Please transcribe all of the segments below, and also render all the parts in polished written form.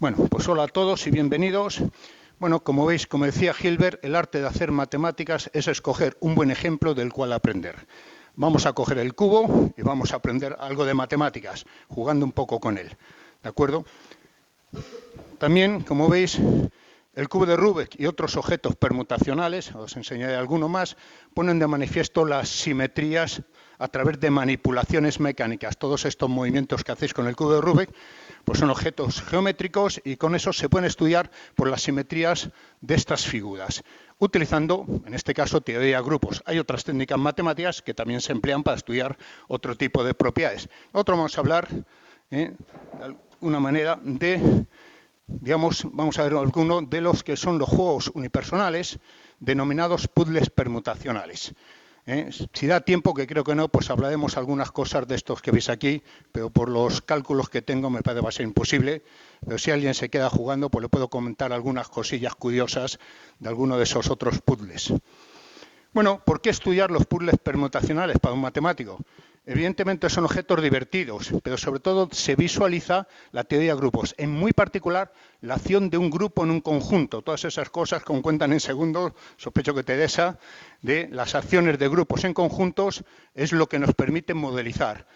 Bueno, pues hola a todos y bienvenidos. Bueno, como veis, como decía Hilbert, el arte de hacer matemáticas es escoger un buen ejemplo del cual aprender. Vamos a coger el cubo y vamos a aprender algo de matemáticas, jugando un poco con él. ¿De acuerdo? También, como veis, el cubo de Rubik y otros objetos permutacionales, os enseñaré alguno más, ponen de manifiesto las simetrías a través de manipulaciones mecánicas. Todos estos movimientos que hacéis con el cubo de Rubik pues son objetos geométricos y con eso se pueden estudiar por las simetrías de estas figuras, utilizando, en este caso, teoría de grupos. Hay otras técnicas matemáticas que también se emplean para estudiar otro tipo de propiedades. Nosotros vamos a hablar de alguna manera de, digamos, vamos a ver algunos de los que son los juegos unipersonales denominados puzzles permutacionales. Si da tiempo, que creo que no, pues hablaremos algunas cosas de estos que veis aquí, pero por los cálculos que tengo me parece que va a ser imposible. Pero si alguien se queda jugando, pues le puedo comentar algunas cosillas curiosas de alguno de esos otros puzzles. Bueno, ¿por qué estudiar los puzzles permutacionales para un matemático? Evidentemente son objetos divertidos, pero sobre todo se visualiza la teoría de grupos, en muy particular la acción de un grupo en un conjunto. Todas esas cosas, como cuentan en segundo, sospecho que Teresa, de las acciones de grupos en conjuntos, es lo que nos permite modelizar.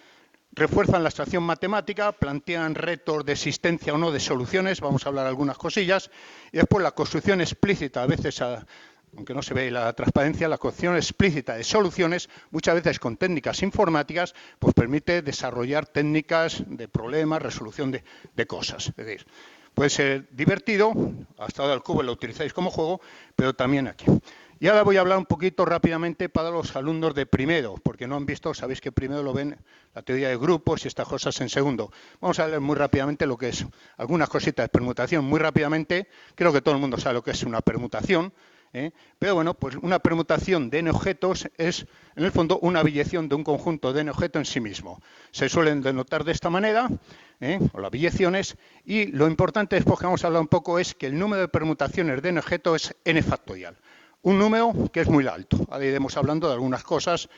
Refuerzan la abstracción matemática, plantean retos de existencia o no de soluciones, vamos a hablar algunas cosillas, y después la construcción explícita, a veces aunque no se ve la transparencia, la construcción explícita de soluciones, muchas veces con técnicas informáticas, pues permite desarrollar técnicas de problemas, resolución de cosas. Es decir, puede ser divertido, hasta ahora el cubo lo utilizáis como juego, pero también aquí. Y ahora voy a hablar un poquito rápidamente para los alumnos de primero, porque no han visto, sabéis que primero lo ven la teoría de grupos y estas cosas en segundo. Vamos a leer muy rápidamente lo que es algunas cositas de permutación, muy rápidamente. Creo que todo el mundo sabe lo que es una permutación. Pero bueno, pues una permutación de n objetos es, en el fondo, una biyección de un conjunto de n objetos en sí mismo. Se suelen denotar de esta manera, o las biyecciones, y lo importante después que vamos a hablar un poco es que el número de permutaciones de n objeto es n factorial. Un número que es muy alto. Ahora iremos hablando de algunas cosas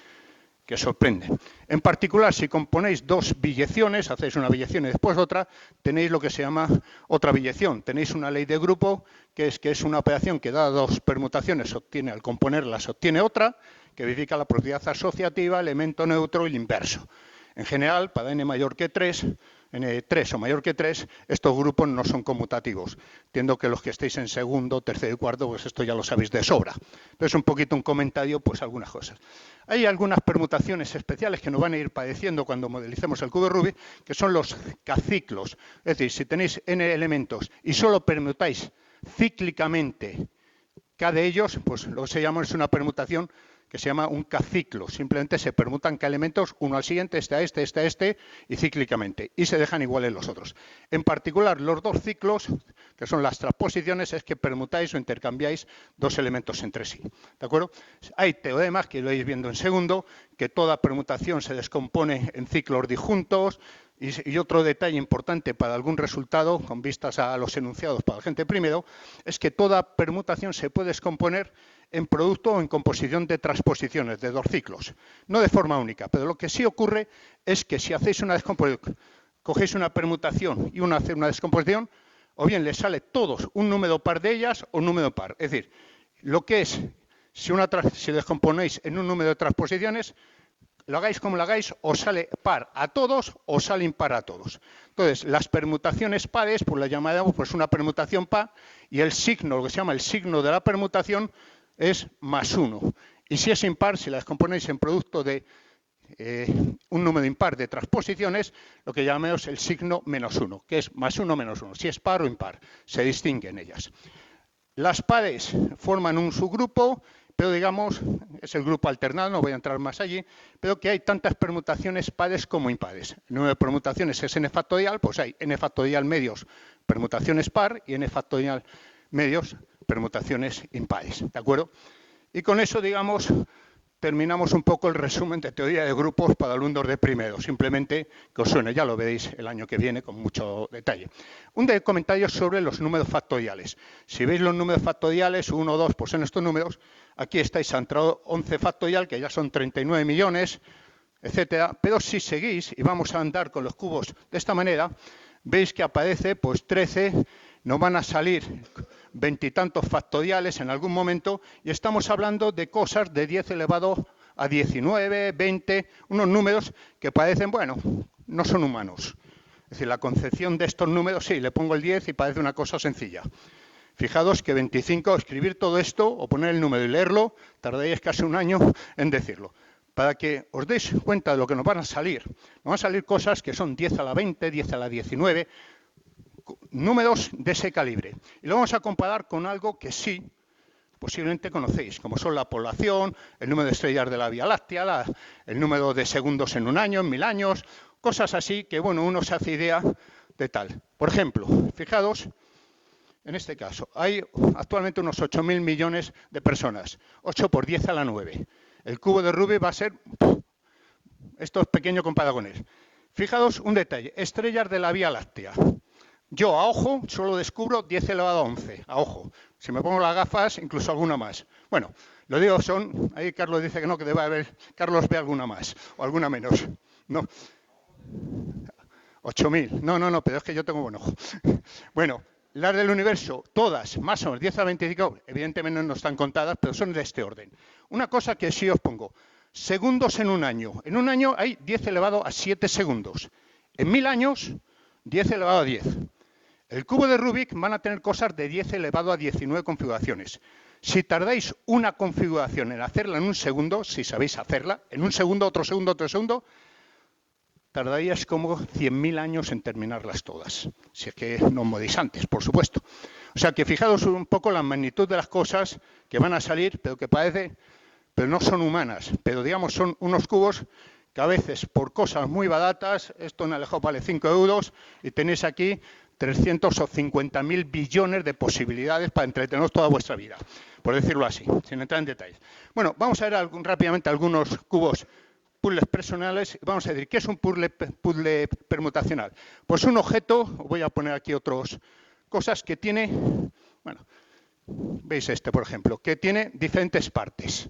que sorprenden. En particular, si componéis dos biyecciones, hacéis una biyección y después otra, tenéis lo que se llama otra biyección. Tenéis una ley de grupo, que es una operación que da dos permutaciones, obtiene, al componerlas obtiene otra, que verifica la propiedad asociativa, elemento neutro y el inverso. En general, para n mayor que 3, n3 o mayor que 3, estos grupos no son conmutativos. Entiendo que los que estéis en segundo, tercero y cuarto, pues esto ya lo sabéis de sobra. Pero es un poquito un comentario, pues algunas cosas. Hay algunas permutaciones especiales que nos van a ir padeciendo cuando modelicemos el cubo de Rubik, que son los K-ciclos. Es decir, si tenéis n elementos y solo permutáis cíclicamente K de ellos, pues lo que se llama es una permutación que se llama un K-ciclo. Simplemente se permutan K elementos uno al siguiente, este a este, y cíclicamente. Y se dejan iguales los otros. En particular, los dos ciclos, que son las transposiciones, es que permutáis o intercambiáis dos elementos entre sí. ¿De acuerdo? Hay teoremas, que lo vais viendo en segundo, que toda permutación se descompone en ciclos disjuntos. Y otro detalle importante para algún resultado, con vistas a los enunciados para la gente primero, es que toda permutación se puede descomponer en producto o en composición de transposiciones de dos ciclos. No de forma única, pero lo que sí ocurre es que si hacéis una descomposición, cogéis una permutación y hace una descomposición, o bien les sale todos un número par de ellas o un número par. Es decir, lo que es, si descomponéis en un número de transposiciones, lo hagáis como lo hagáis, os sale par a todos o sale impar a todos. Entonces, las permutaciones pares, pues las llamaremos pues una permutación par, y el signo, lo que se llama el signo de la permutación, es +1. Y si es impar, si la descomponéis en producto de un número impar de transposiciones, lo que llamamos el signo -1, que es +1 menos 1. Si es par o impar, se distinguen ellas. Las pares forman un subgrupo, pero digamos, es el grupo alternado, no voy a entrar más allí, pero que hay tantas permutaciones pares como impares. El número de permutaciones es n factorial, pues hay n factorial medios permutaciones par y n factorial medios permutaciones impares, ¿de acuerdo? Y con eso, digamos, terminamos un poco el resumen de teoría de grupos para alumnos de primero. Simplemente que os suene, ya lo veréis el año que viene con mucho detalle. Un comentario sobre los números factoriales. Si veis los números factoriales, 1, 2, pues en estos números, aquí estáis ha entrado 11 factorial, que ya son 39 millones, etcétera. Pero si seguís, y vamos a andar con los cubos de esta manera, veis que aparece pues 13, nos van a salir veintitantos factoriales en algún momento y estamos hablando de cosas de 10 elevado a 19, 20, unos números que parecen, bueno, no son humanos. Es decir, la concepción de estos números, sí, le pongo el 10 y parece una cosa sencilla. Fijaos que 25, escribir todo esto o poner el número y leerlo, tardaríais casi un año en decirlo. Para que os deis cuenta de lo que nos van a salir. Nos van a salir cosas que son 10 a la 20, 10 a la 19, números de ese calibre. Y lo vamos a comparar con algo que sí, posiblemente conocéis, como son la población, el número de estrellas de la Vía Láctea, el número de segundos en un año, en 1000 años, cosas así que, bueno, uno se hace idea de tal. Por ejemplo, fijaos, en este caso, hay actualmente unos 8.000 millones de personas, 8 por 10 a la 9. El cubo de Rubik va a ser, esto es pequeño comparado con él. Fijaos un detalle, estrellas de la Vía Láctea. Yo a ojo solo descubro 10 elevado a 11, a ojo. Si me pongo las gafas, incluso alguna más. Bueno, lo digo, son, ahí Carlos dice que no, que debe haber, Carlos ve alguna más o alguna menos. No, 8.000, no, pero es que yo tengo buen ojo. Bueno, las del universo, todas, más o menos, 10 a 25, evidentemente no están contadas, pero son de este orden. Una cosa que sí os pongo, segundos en un año. En un año hay 10 elevado a 7 segundos. En 1000 años, 10 elevado a 10. El cubo de Rubik van a tener cosas de 10 elevado a 19 configuraciones. Si tardáis una configuración en hacerla en un segundo, si sabéis hacerla, en un segundo, otro segundo, tardaríais como 100.000 años en terminarlas todas. Si es que no modéis antes, por supuesto. O sea que fijaos un poco la magnitud de las cosas que van a salir, pero que parece, pero no son humanas. Pero digamos son unos cubos que a veces por cosas muy baratas, esto en Alejo vale 5 euros y tenéis aquí 350.000 billones de posibilidades para entreteneros toda vuestra vida, por decirlo así, sin entrar en detalles. Bueno, vamos a ver rápidamente algunos cubos puzzles personales. Vamos a decir, ¿qué es un puzzle permutacional? Pues un objeto, voy a poner aquí otras cosas que tiene, bueno, veis este, por ejemplo, que tiene diferentes partes.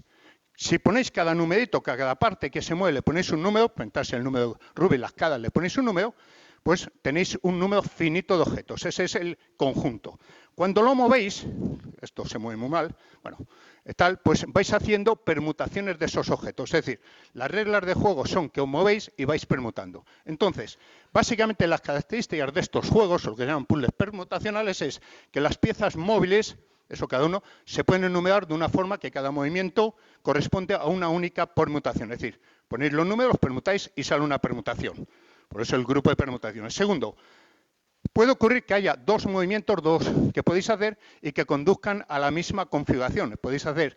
Si ponéis cada numerito, cada parte que se mueve, le ponéis un número, pintarse el número Rubik, las caras, le ponéis un número, pues tenéis un número finito de objetos. Ese es el conjunto. Cuando lo movéis, esto se mueve muy mal, bueno, tal, pues vais haciendo permutaciones de esos objetos. Es decir, las reglas de juego son que os movéis y vais permutando. Entonces, básicamente las características de estos juegos, lo que se llaman puzzles permutacionales, es que las piezas móviles, eso cada uno, se pueden enumerar de una forma que cada movimiento corresponde a una única permutación. Es decir, ponéis los números, los permutáis y sale una permutación. Por eso el grupo de permutaciones. Segundo, puede ocurrir que haya dos movimientos, que podéis hacer y que conduzcan a la misma configuración. Podéis hacer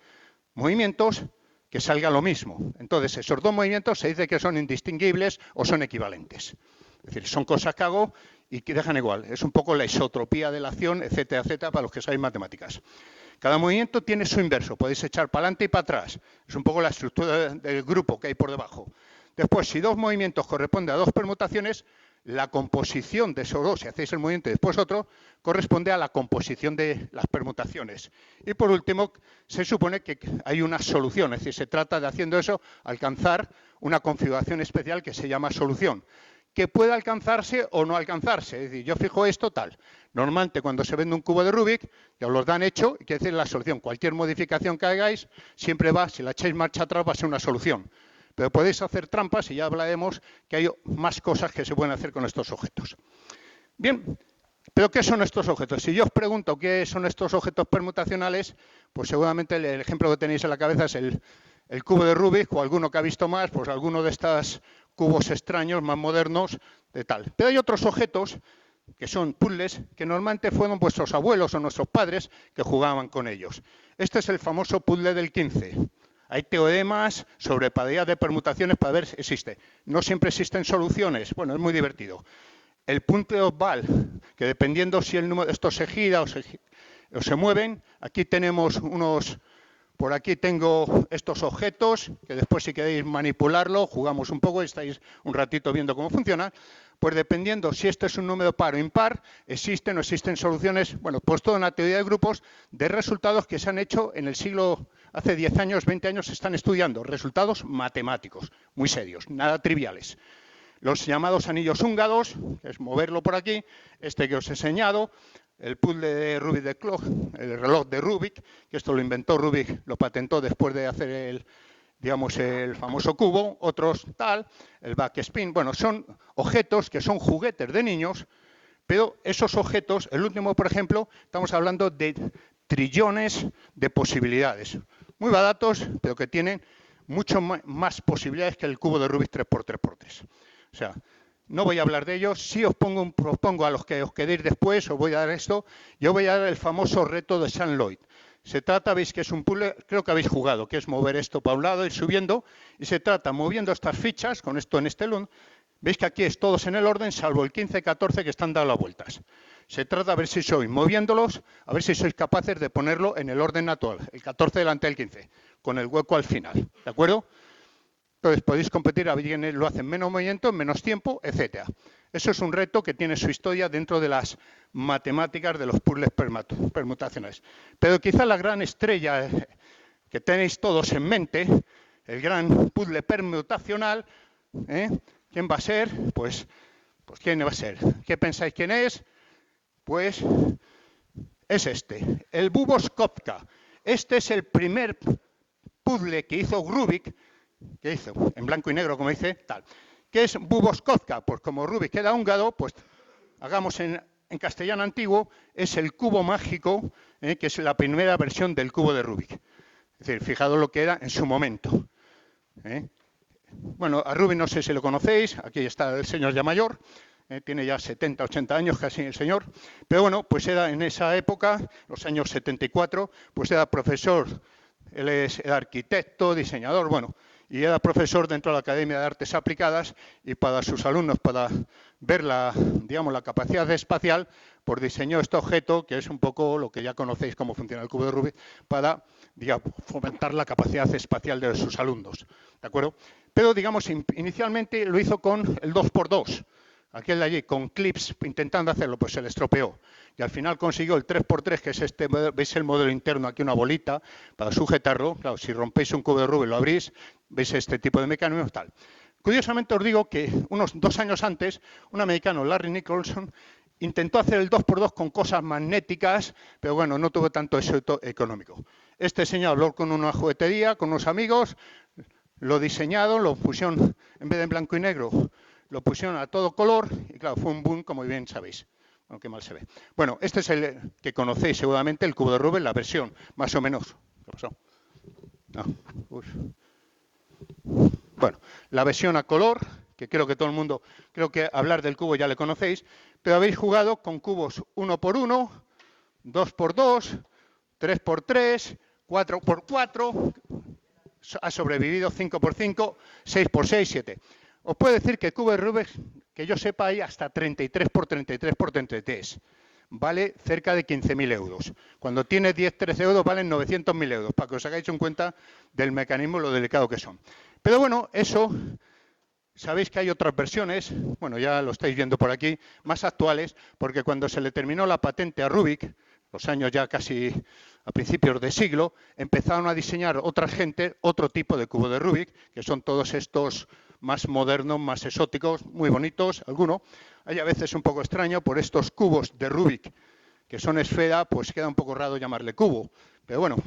movimientos que salga lo mismo. Entonces, esos dos movimientos se dice que son indistinguibles o son equivalentes. Es decir, son cosas que hago y que dejan igual. Es un poco la isotropía de la acción, etcétera, etcétera, para los que sabéis matemáticas. Cada movimiento tiene su inverso. Podéis echar para adelante y para atrás. Es un poco la estructura del grupo que hay por debajo. Después, si dos movimientos corresponden a dos permutaciones, la composición de esos dos, si hacéis el movimiento y después otro, corresponde a la composición de las permutaciones. Y por último, se supone que hay una solución, es decir, se trata de, haciendo eso, alcanzar una configuración especial que se llama solución, que puede alcanzarse o no alcanzarse. Es decir, yo fijo esto tal. Normalmente cuando se vende un cubo de Rubik, ya os lo dan hecho, y quiere decir la solución. Cualquier modificación que hagáis, siempre va, si la echáis marcha atrás, va a ser una solución. Pero podéis hacer trampas y ya hablaremos que hay más cosas que se pueden hacer con estos objetos. Bien, ¿pero qué son estos objetos? Si yo os pregunto qué son estos objetos permutacionales, pues seguramente el ejemplo que tenéis en la cabeza es el cubo de Rubik o alguno que ha visto más, pues alguno de estos cubos extraños, más modernos, de tal. Pero hay otros objetos que son puzzles que normalmente fueron vuestros abuelos o nuestros padres que jugaban con ellos. Este es el famoso puzzle del 15. Hay teoremas sobre paridad de permutaciones para ver si existe. No siempre existen soluciones. Bueno, es muy divertido. El punto oval, que dependiendo si el número, esto se gira o se mueven, aquí tenemos unos, por aquí tengo estos objetos, que después si queréis manipularlo, jugamos un poco, estáis un ratito viendo cómo funciona. Pues dependiendo si este es un número par o impar, existen o no existen soluciones, bueno, pues toda una teoría de grupos de resultados que se han hecho en el siglo, hace 10 años, 20 años, se están estudiando, resultados matemáticos, muy serios, nada triviales. Los llamados anillos húngaros, que es moverlo por aquí, este que os he enseñado, el puzzle de Rubik de Clock, el reloj de Rubik, que esto lo inventó Rubik, lo patentó después de hacer el famoso cubo, otros tal, el backspin. Bueno, son objetos que son juguetes de niños, pero esos objetos, el último, por ejemplo, estamos hablando de trillones de posibilidades. Muy baratos, pero que tienen mucho más posibilidades que el cubo de Rubik 3x3x3. O sea, no voy a hablar de ellos. Si os propongo a los que os quedéis después, os voy a dar esto. Yo voy a dar el famoso reto de Sam Lloyd. Se trata, veis que es un puzzle, creo que habéis jugado, que es mover esto para un lado, ir subiendo, y se trata moviendo estas fichas, con esto en este lun. Veis que aquí es todos en el orden, salvo el 15 y 14 que están dando las vueltas. Se trata a ver si sois, moviéndolos, a ver si sois capaces de ponerlo en el orden natural, el 14 delante del 15, con el hueco al final, ¿de acuerdo? Entonces podéis competir, a ver quiénes lo hacen menos movimiento, menos tiempo, etcétera. Eso es un reto que tiene su historia dentro de las matemáticas de los puzzles permutacionales. Pero quizá la gran estrella que tenéis todos en mente, el gran puzzle permutacional, ¿quién va a ser? Pues ¿quién va a ser? ¿Qué pensáis quién es? Pues es este, el Bubos Kofka. Este es el primer puzzle que hizo Rubik, que hizo en blanco y negro, como dice, tal. ¿Qué es Bubos Kofka? Pues como Rubik era húngaro, pues hagamos en castellano antiguo, es el cubo mágico, que es la primera versión del cubo de Rubik. Es decir, fijaos lo que era en su momento. Bueno, a Rubik no sé si lo conocéis, aquí está el señor ya mayor, tiene ya 70, 80 años casi el señor, pero bueno, pues era en esa época, los años 74, pues era profesor, él era arquitecto, diseñador, bueno, y era profesor dentro de la Academia de Artes Aplicadas, y para sus alumnos, para ver la capacidad espacial, pues diseñó este objeto, que es un poco lo que ya conocéis cómo funciona el cubo de Rubik, para, fomentar la capacidad espacial de sus alumnos, ¿de acuerdo? Pero, inicialmente lo hizo con el 2x2, aquel de allí, con clips, intentando hacerlo, pues se le estropeó. Y al final consiguió el 3x3, que es este, veis el modelo interno, aquí una bolita, para sujetarlo. Claro, si rompéis un cubo de Rubik, lo abrís, veis este tipo de mecanismos, tal. Curiosamente os digo que unos 2 años antes, un americano, Larry Nicholson, intentó hacer el 2x2 con cosas magnéticas, pero bueno, no tuvo tanto éxito económico. Este señor habló con una juguetería, con unos amigos, lo diseñaron, lo pusieron, en vez de en blanco y negro, lo pusieron a todo color y claro, fue un boom, como bien sabéis. Aunque mal se ve. Bueno, este es el que conocéis seguramente, el cubo de Rubik, la versión, más o menos. ¿Qué pasó? No. Bueno, la versión a color, que creo que todo el mundo, creo que hablar del cubo ya le conocéis, pero habéis jugado con cubos 1x1, 2x2, 3x3, 4x4, ha sobrevivido 5x5, 6x6, 7. Os puedo decir que el cubo de Rubik, que yo sepa, hay hasta 33x33x33. Vale cerca de 15.000 euros. Cuando tiene 10-13 euros, valen 900.000 euros, para que os hagáis en cuenta del mecanismo, lo delicado que son. Pero bueno, eso, sabéis que hay otras versiones, bueno, ya lo estáis viendo por aquí, más actuales, porque cuando se le terminó la patente a Rubik, los años ya casi a principios de siglo, empezaron a diseñar otra gente otro tipo de cubo de Rubik, que son todos estos más modernos, más exóticos, muy bonitos, algunos. Hay a veces un poco extraño por estos cubos de Rubik, que son esfera, pues queda un poco raro llamarle cubo. Pero bueno,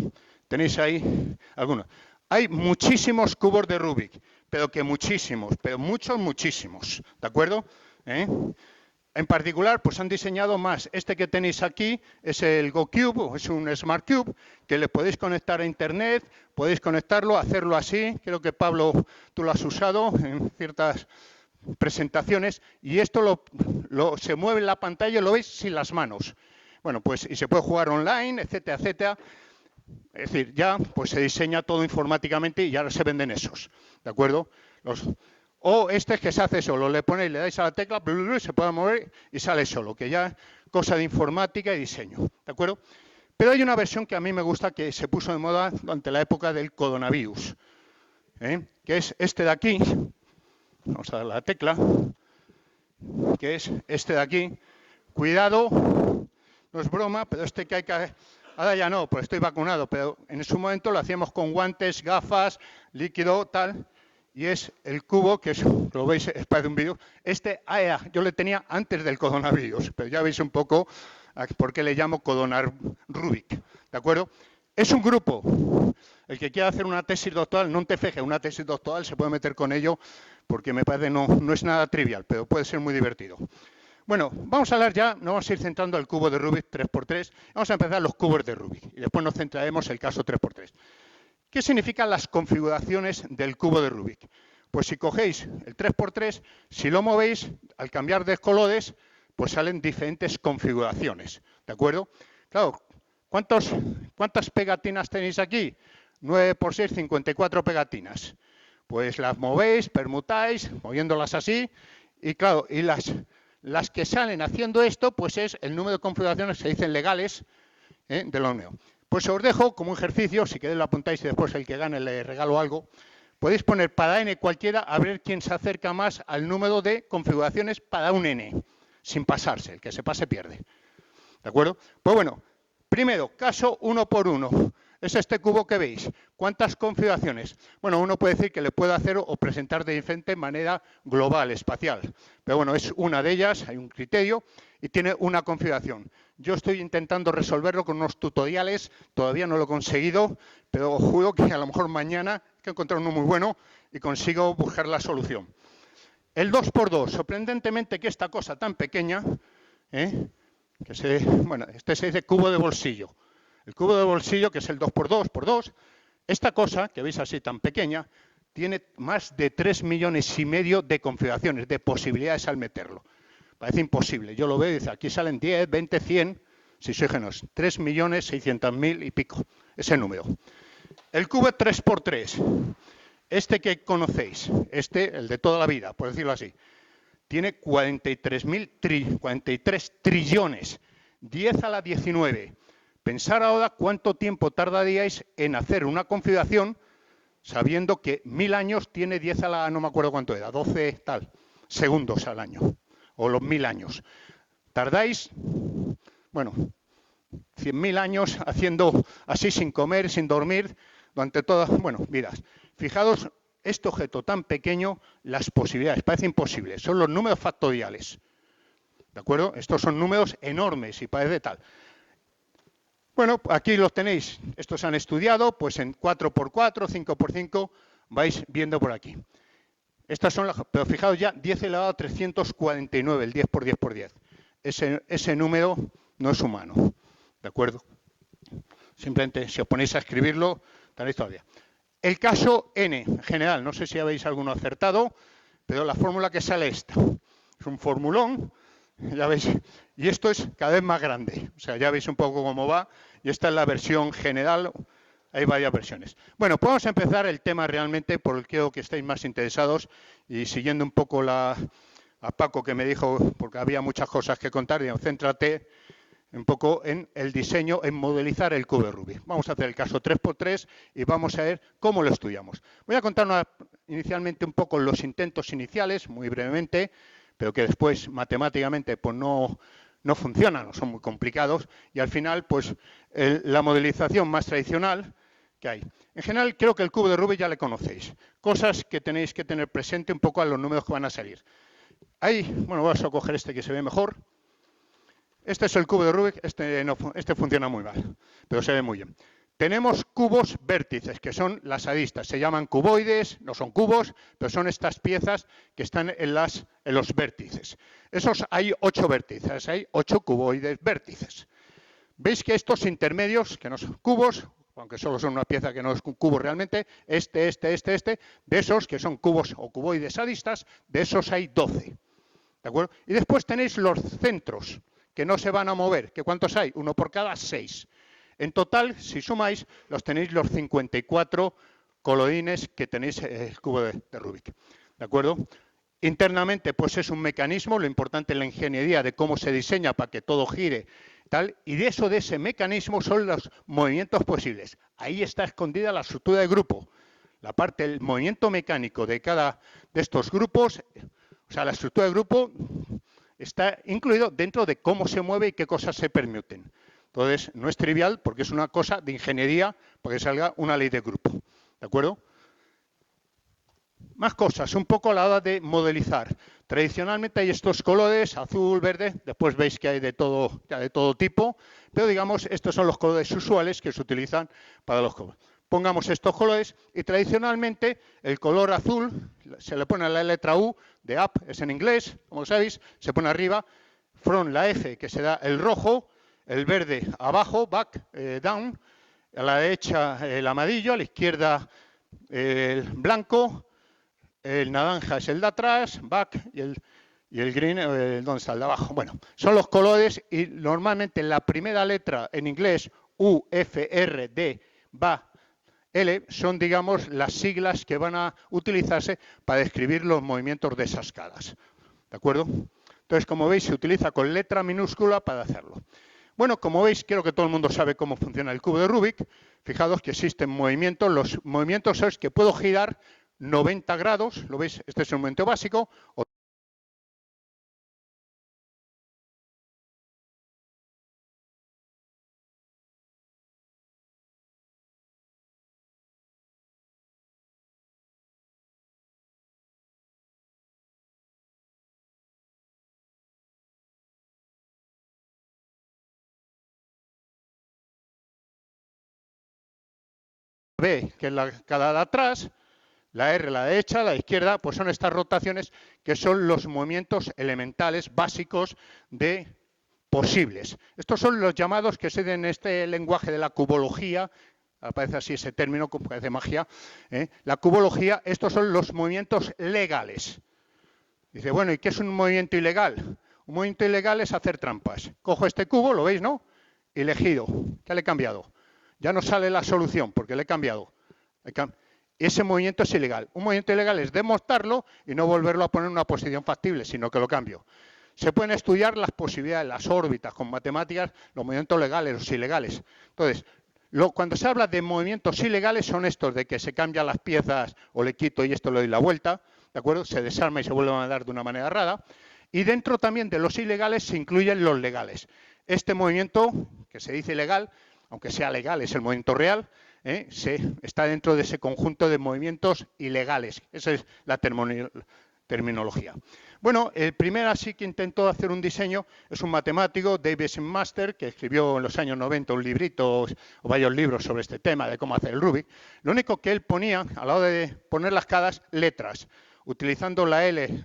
tenéis ahí algunos. Hay muchísimos cubos de Rubik, pero que muchísimos, pero muchos, muchísimos, ¿de acuerdo? En particular, pues han diseñado más. Este que tenéis aquí es el GoCube, es un Smart Cube, que le podéis conectar a Internet, podéis conectarlo, hacerlo así. Creo que, Pablo, tú lo has usado en ciertas presentaciones. Y esto se mueve en la pantalla y lo veis sin las manos. Bueno, pues y se puede jugar online, etcétera, etcétera. Es decir, ya pues se diseña todo informáticamente y ahora se venden esos, ¿de acuerdo? O este es que se hace solo, le ponéis, le dais a la tecla, se puede mover y sale solo, que ya es cosa de informática y diseño, ¿de acuerdo? Pero hay una versión que a mí me gusta, que se puso de moda durante la época del coronavirus, que es este de aquí, vamos a dar la tecla, que es este de aquí. Cuidado, no es broma, pero este que hay que... Ahora ya no, pues estoy vacunado, pero en su momento lo hacíamos con guantes, gafas, líquido, tal... y es el cubo, que es, lo veis, es para un vídeo. Yo le tenía antes del coronavirus, pero ya veis un poco por qué le llamo Codonar Rubik, ¿de acuerdo? Es un grupo. El que quiera hacer una tesis doctoral, no te feje, una tesis doctoral se puede meter con ello, porque me parece no es nada trivial, pero puede ser muy divertido. Bueno, vamos a hablar ya, nos vamos a ir centrando el cubo de Rubik 3×3, vamos a empezar los cubos de Rubik, y después nos centraremos en el caso 3×3. ¿Qué significan las configuraciones del cubo de Rubik? Pues si cogéis el 3×3, si lo movéis, al cambiar de colores, pues salen diferentes configuraciones, ¿de acuerdo? Claro, ¿cuántas pegatinas tenéis aquí? 9×6, 54 pegatinas. Pues las movéis, permutáis, moviéndolas así, y claro, y las que salen haciendo esto, pues es el número de configuraciones que se dicen legales de lo nuevo. Pues os dejo como ejercicio, si queréis lo apuntáis y después el que gane le regalo algo. Podéis poner para n cualquiera a ver quién se acerca más al número de configuraciones para un n, sin pasarse, el que se pase pierde. ¿De acuerdo? Pues bueno, primero, caso 1 por 1. Es este cubo que veis. ¿Cuántas configuraciones? Bueno, uno puede decir que le puedo hacer o presentar de diferente manera global, espacial. Pero bueno, es una de ellas, hay un criterio y tiene una configuración. Yo estoy intentando resolverlo con unos tutoriales, todavía no lo he conseguido, pero os juro que a lo mejor mañana he encontrado uno muy bueno y consigo buscar la solución. El 2×2, sorprendentemente que esta cosa tan pequeña, este se dice cubo de bolsillo. El cubo de bolsillo, que es el 2×2×2, esta cosa, que veis así tan pequeña, tiene más de 3,5 millones de configuraciones, de posibilidades al meterlo. Parece imposible. Yo lo veo y dice, aquí salen 10, 20, 100, si soy generoso, 3.600.000 y pico, ese número. El cubo 3×3, este que conocéis, el de toda la vida, por decirlo así, tiene 43 trillones, 10 a la 19. Pensar ahora cuánto tiempo tardaríais en hacer una configuración sabiendo que 1000 años tiene 10 a la, no me acuerdo cuánto era, 12 tal, segundos al año, o los 1000 años. Tardáis, bueno, 100.000 años haciendo así sin comer, sin dormir, durante todas, bueno, vidas. Fijaos, este objeto tan pequeño, las posibilidades, parece imposible, son los números factoriales. ¿De acuerdo? Estos son números enormes y parece tal. Bueno, aquí los tenéis. Estos se han estudiado, pues en 4×4, 5×5, vais viendo por aquí. Estas son las, pero fijaos ya, 10 elevado a 349, el 10×10×10. Ese número no es humano. ¿De acuerdo? Simplemente, si os ponéis a escribirlo, tenéis todavía. El caso n, en general, no sé si habéis alguno acertado, pero la fórmula que sale esta. Es un formulón. Ya veis, y esto es cada vez más grande, o sea, ya veis un poco cómo va, y esta es la versión general, hay varias versiones. Bueno, pues vamos a empezar el tema realmente por el que creo que estáis más interesados, y siguiendo un poco a Paco que me dijo, porque había muchas cosas que contar, digamos, céntrate un poco en el diseño, en modelizar el cubo de Rubik. Vamos a hacer el caso 3×3 y vamos a ver cómo lo estudiamos. Voy a contar inicialmente un poco los intentos iniciales, muy brevemente, pero que después matemáticamente pues no funcionan, o son muy complicados, y al final pues la modelización más tradicional que hay. En general creo que el cubo de Rubik ya le conocéis, cosas que tenéis que tener presente un poco a los números que van a salir. Ahí, bueno, vamos a coger este que se ve mejor. Este es el cubo de Rubik, este funciona muy mal, pero se ve muy bien. Tenemos cubos vértices, que son las aristas. Se llaman cuboides, no son cubos, pero son estas piezas que están en los vértices. Hay 8 vértices, hay 8 cuboides vértices. Veis que estos intermedios, que no son cubos, aunque solo son una pieza que no es un cubo realmente, de esos que son cubos o cuboides aristas, de esos hay 12. ¿De acuerdo? Y después tenéis los centros, que no se van a mover. ¿Que cuántos hay? Uno por cada 6. En total, si sumáis, los tenéis los 54 coloidines que tenéis el cubo de Rubik. ¿De acuerdo? Internamente, pues es un mecanismo, lo importante es la ingeniería de cómo se diseña para que todo gire, tal, y de ese mecanismo son los movimientos posibles. Ahí está escondida la estructura de grupo. La parte del movimiento mecánico de cada de estos grupos, o sea, la estructura de grupo está incluido dentro de cómo se mueve y qué cosas se permiten. Entonces, no es trivial porque es una cosa de ingeniería para que salga una ley de grupo. ¿De acuerdo? Más cosas, un poco a la hora de modelizar. Tradicionalmente hay estos colores, azul, verde, después veis que hay de todo tipo, pero digamos, estos son los colores usuales que se utilizan para los colores. Pongamos estos colores y tradicionalmente el color azul se le pone la letra U de up, es en inglés, como sabéis, se pone arriba, from la F que se da el rojo, el verde abajo, back, down, a la derecha el amarillo, a la izquierda el blanco, el naranja es el de atrás, back, y el green, ¿dónde está el de abajo? Bueno, son los colores y normalmente la primera letra en inglés, U, F, R, D, BA, L, son, digamos, las siglas que van a utilizarse para describir los movimientos de esas escalas. ¿De acuerdo? Entonces, como veis, se utiliza con letra minúscula para hacerlo. Bueno, como veis, creo que todo el mundo sabe cómo funciona el cubo de Rubik. Fijaos que existen movimientos. Los movimientos es que puedo girar 90 grados, ¿lo veis? Este es el movimiento básico. B, que es la cada de atrás, la R, la derecha, la izquierda, pues son estas rotaciones que son los movimientos elementales básicos de posibles. Estos son los llamados que se den en este lenguaje de la cubología, aparece así ese término, como parece magia, la cubología, estos son los movimientos legales. Dice, bueno, ¿y qué es un movimiento ilegal? Un movimiento ilegal es hacer trampas. Cojo este cubo, ¿lo veis, no? Y le giro. ¿Qué le he cambiado? Ya no sale la solución porque le he cambiado. Ese movimiento es ilegal. Un movimiento ilegal es desmontarlo y no volverlo a poner en una posición factible, sino que lo cambio. Se pueden estudiar las posibilidades, las órbitas con matemáticas, los movimientos legales, los ilegales. Entonces, cuando se habla de movimientos ilegales son estos de que se cambian las piezas o le quito y esto le doy la vuelta, ¿de acuerdo? Se desarma y se vuelve a dar de una manera errada. Y dentro también de los ilegales se incluyen los legales. Este movimiento, que se dice ilegal, aunque sea legal, es el movimiento real, está dentro de ese conjunto de movimientos ilegales. Esa es la terminología. Bueno, el primer así que intentó hacer un diseño es un matemático, David Master, que escribió en los años 90 un librito o varios libros sobre este tema de cómo hacer el Rubik. Lo único que él ponía, a la hora de poner las caras, letras. Utilizando la L,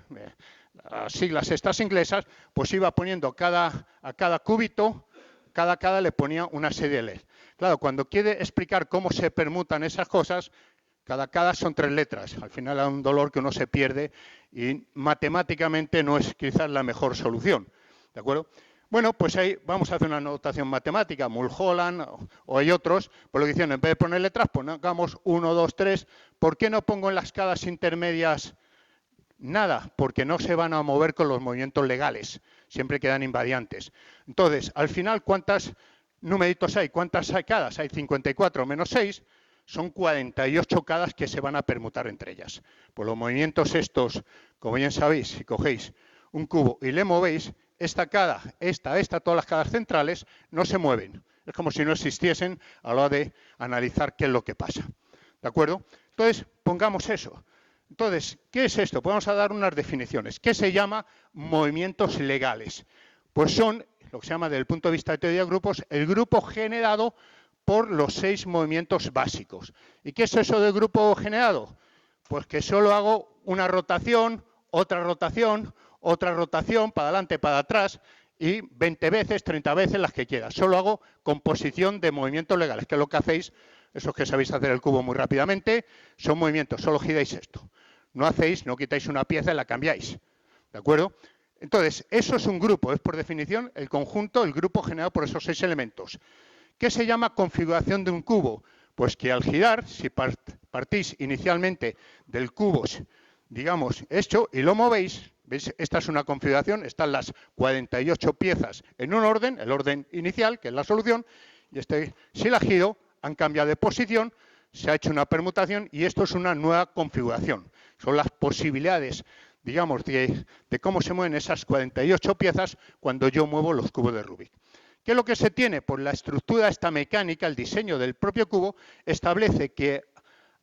las siglas estas inglesas, pues iba poniendo a cada cúbito, cada le ponía una serie de letras. Claro, cuando quiere explicar cómo se permutan esas cosas, cada son 3 letras. Al final hay un dolor que uno se pierde y matemáticamente no es quizás la mejor solución. ¿De acuerdo? Bueno, pues ahí vamos a hacer una notación matemática, Mulholland o hay otros, por lo que dicen, en vez de poner letras, pongamos 1, 2, 3. ¿Por qué no pongo en las escalas intermedias nada? Porque no se van a mover con los movimientos legales, siempre quedan invariantes. Entonces, al final, ¿cuántos numeritos hay? ¿Cuántas cadas? Hay 54 menos 6, son 48 cadas que se van a permutar entre ellas. Pues los movimientos estos, como bien sabéis, si cogéis un cubo y le movéis, esta cada, esta, todas las cadas centrales no se mueven. Es como si no existiesen a la hora de analizar qué es lo que pasa. ¿De acuerdo? Entonces, pongamos eso. Entonces, ¿qué es esto? Pues vamos a dar unas definiciones. ¿Qué se llama movimientos legales? Pues son, lo que se llama desde el punto de vista de teoría de grupos, el grupo generado por los 6 movimientos básicos. ¿Y qué es eso del grupo generado? Pues que solo hago una rotación, otra rotación, para adelante, para atrás, y 20 veces, 30 veces, las que quiera. Solo hago composición de movimientos legales, que es lo que hacéis, esos que sabéis hacer el cubo muy rápidamente, son movimientos, solo giráis esto. No quitáis una pieza y la cambiáis. ¿De acuerdo? Entonces, eso es un grupo, es por definición el conjunto, el grupo generado por esos 6 elementos. ¿Qué se llama configuración de un cubo? Pues que al girar, si partís inicialmente del cubo, digamos, hecho, y lo movéis, ¿veis? Esta es una configuración, están las 48 piezas en un orden, el orden inicial, que es la solución, y si la giro, han cambiado de posición, se ha hecho una permutación y esto es una nueva configuración. Son las posibilidades, digamos, de cómo se mueven esas 48 piezas cuando yo muevo los cubos de Rubik. ¿Qué es lo que se tiene? Pues la estructura esta mecánica, el diseño del propio cubo, establece que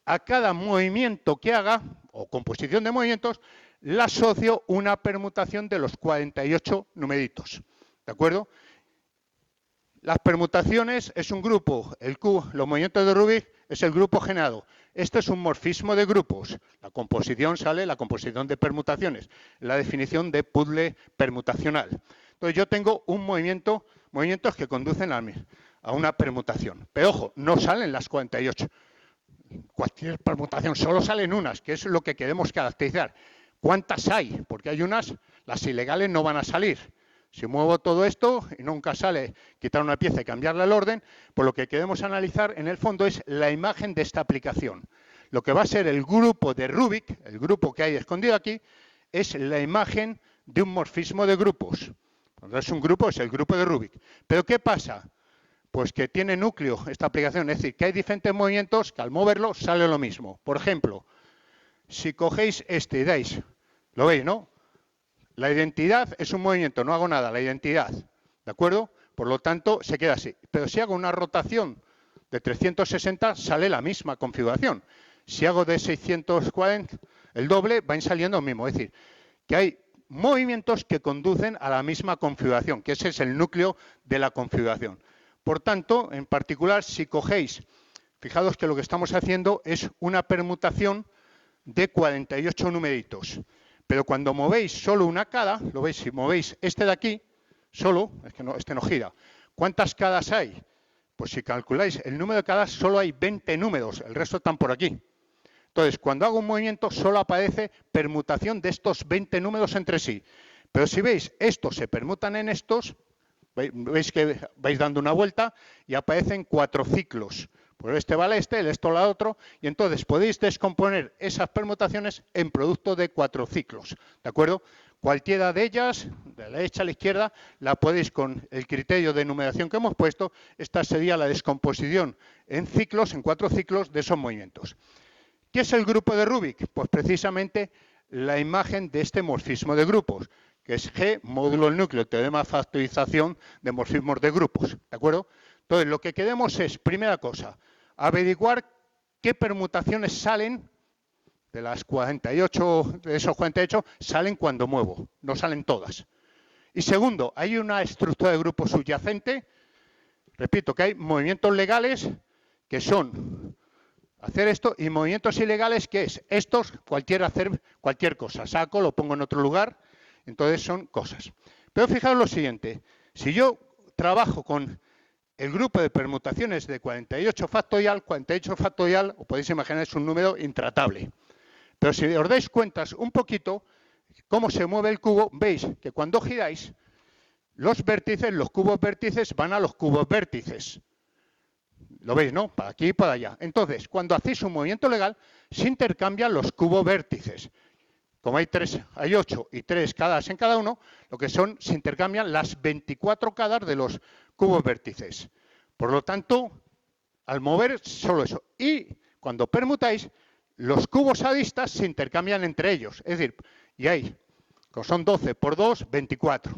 a cada movimiento que haga, o composición de movimientos, le asocio una permutación de los 48 numeritos. ¿De acuerdo? Las permutaciones es un grupo, los movimientos de Rubik es el grupo generado. Este es un morfismo de grupos. La composición sale, la composición de permutaciones, la definición de puzzle permutacional. Entonces yo tengo un movimientos que conducen a una permutación. Pero ojo, no salen las 48. Cualquier permutación, solo salen unas, que es lo que queremos caracterizar. ¿Cuántas hay? Porque hay unas, las ilegales no van a salir. Si muevo todo esto y nunca sale quitar una pieza y cambiarle el orden, pues lo que queremos analizar en el fondo es la imagen de esta aplicación. Lo que va a ser el grupo de Rubik, el grupo que hay escondido aquí, es la imagen de un morfismo de grupos. Cuando es un grupo, es el grupo de Rubik. ¿Pero qué pasa? Pues que tiene núcleo esta aplicación, es decir, que hay diferentes movimientos que al moverlo sale lo mismo. Por ejemplo, si cogéis este y dais, lo veis, ¿no? La identidad es un movimiento, no hago nada, la identidad, ¿de acuerdo? Por lo tanto, se queda así. Pero si hago una rotación de 360, sale la misma configuración. Si hago de 640, el doble, van saliendo lo mismo. Es decir, que hay movimientos que conducen a la misma configuración, que ese es el núcleo de la configuración. Por tanto, en particular, si cogéis, fijaos que lo que estamos haciendo es una permutación de 48 numeritos. Pero cuando movéis solo una cada, lo veis, si movéis este de aquí, solo, es que no, este no gira. ¿Cuántas cadas hay? Pues si calculáis el número de cadas, solo hay 20 números, el resto están por aquí. Entonces, cuando hago un movimiento, solo aparece permutación de estos 20 números entre sí. Pero si veis, estos se permutan en estos, veis que vais dando una vuelta y aparecen 4 ciclos. Pues este vale este, el esto la otro, y entonces podéis descomponer esas permutaciones en producto de 4 ciclos, ¿de acuerdo? Cualquiera de ellas, de la derecha a la izquierda, la podéis con el criterio de numeración que hemos puesto, esta sería la descomposición en ciclos, en 4 ciclos de esos movimientos. ¿Qué es el grupo de Rubik? Pues precisamente la imagen de este morfismo de grupos, que es G módulo el núcleo, teorema de factorización de morfismos de grupos, ¿de acuerdo? Entonces, lo que queremos es, primera cosa, averiguar qué permutaciones salen de las 48, de esos 48, salen cuando muevo, no salen todas. Y segundo, hay una estructura de grupo subyacente, repito, que hay movimientos legales que son hacer esto y movimientos ilegales que es estos, hacer cualquier cosa, saco, lo pongo en otro lugar, entonces son cosas. Pero fijaos lo siguiente, si yo trabajo con el grupo de permutaciones de 48 factorial, os podéis imaginar, es un número intratable. Pero si os dais cuenta un poquito cómo se mueve el cubo, veis que cuando giráis, los vértices, los cubos vértices van a los cubos vértices. Lo veis, ¿no? Para aquí y para allá. Entonces, cuando hacéis un movimiento legal, se intercambian los cubos vértices. Como hay 8 y 3 cadas en cada uno, lo que son, se intercambian las 24 cadas de los cubos vértices. Por lo tanto, al mover solo eso. Y cuando permutáis, los cubos aristas se intercambian entre ellos. Es decir, y hay, como son 12 por 2, 24.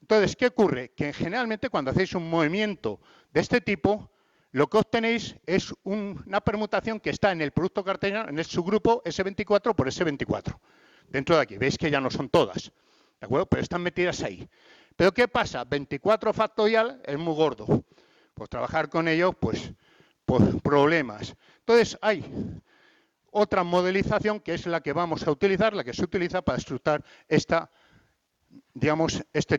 Entonces, ¿qué ocurre? Que generalmente cuando hacéis un movimiento de este tipo, lo que obtenéis es una permutación que está en el producto cartesiano, en el subgrupo S24 por S24. Dentro de aquí, veis que ya no son todas, ¿de acuerdo? Pero están metidas ahí. ¿Pero qué pasa? 24 factorial es muy gordo. Pues trabajar con ello, pues problemas. Entonces hay otra modelización que es la que vamos a utilizar, la que se utiliza para estructurar este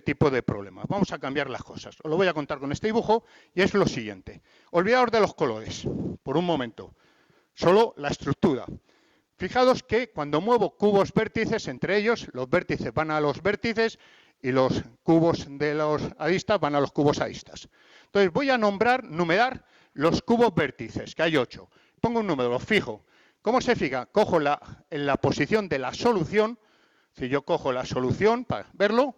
tipo de problemas. Vamos a cambiar las cosas. Os lo voy a contar con este dibujo y es lo siguiente. Olvidaos de los colores, por un momento. Solo la estructura. Fijaos que cuando muevo cubos vértices, entre ellos, los vértices van a los vértices y los cubos de los aristas van a los cubos aristas. Entonces voy a numerar los cubos vértices, que hay 8. Pongo un número, lo fijo. ¿Cómo se fija? Cojo en la posición de la solución, si yo cojo la solución para verlo,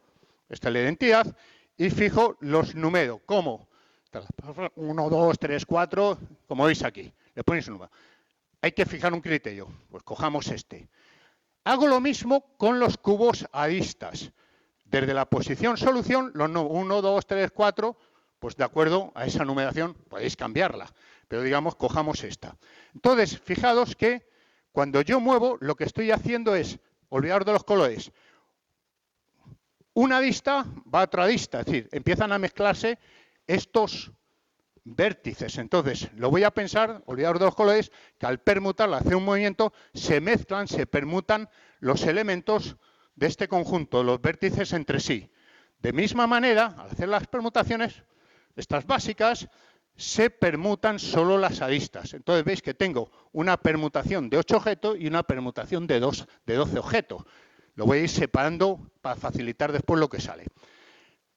esta es la identidad, y fijo los números. ¿Cómo? 1, 2, 3, 4, como veis aquí. Le ponéis un número. Hay que fijar un criterio, pues cojamos este. Hago lo mismo con los cubos aristas. Desde la posición solución, los 1, 2, 3, 4, pues de acuerdo a esa numeración podéis cambiarla, pero digamos, cojamos esta. Entonces, fijaos que cuando yo muevo, lo que estoy haciendo es, olvidaros de los colores, una arista va a otra arista, es decir, empiezan a mezclarse estos vértices. Entonces, lo voy a pensar, olvidaros de los colores, que al permutar, hacer un movimiento, se mezclan, se permutan los elementos de este conjunto, los vértices entre sí. De misma manera, al hacer las permutaciones, estas básicas, se permutan solo las aristas. Entonces veis que tengo una permutación de 8 objetos y una permutación de 12 objetos. Lo voy a ir separando para facilitar después lo que sale.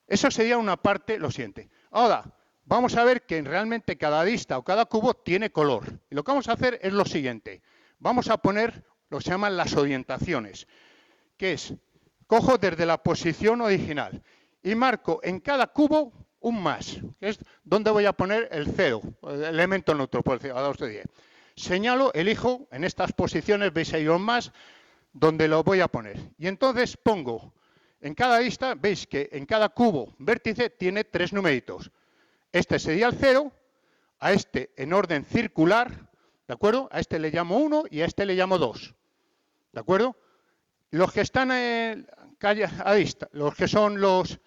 Eso sería una parte, lo siguiente. Ahora, vamos a ver que realmente cada arista o cada cubo tiene color. Y lo que vamos a hacer es lo siguiente. Vamos a poner lo que se llaman las orientaciones, que es, cojo desde la posición original y marco en cada cubo un más, que es donde voy a poner el 0, el elemento neutro, por decir, a 2 de 10. Señalo, elijo en estas posiciones, veis ahí un más, donde lo voy a poner. Y entonces pongo, en cada arista, veis que en cada cubo vértice tiene 3 numeritos. Este sería el 0, a este en orden circular, ¿de acuerdo? A este le llamo 1 y a este le llamo 2, ¿de acuerdo? Los que están en calle arista, los que son los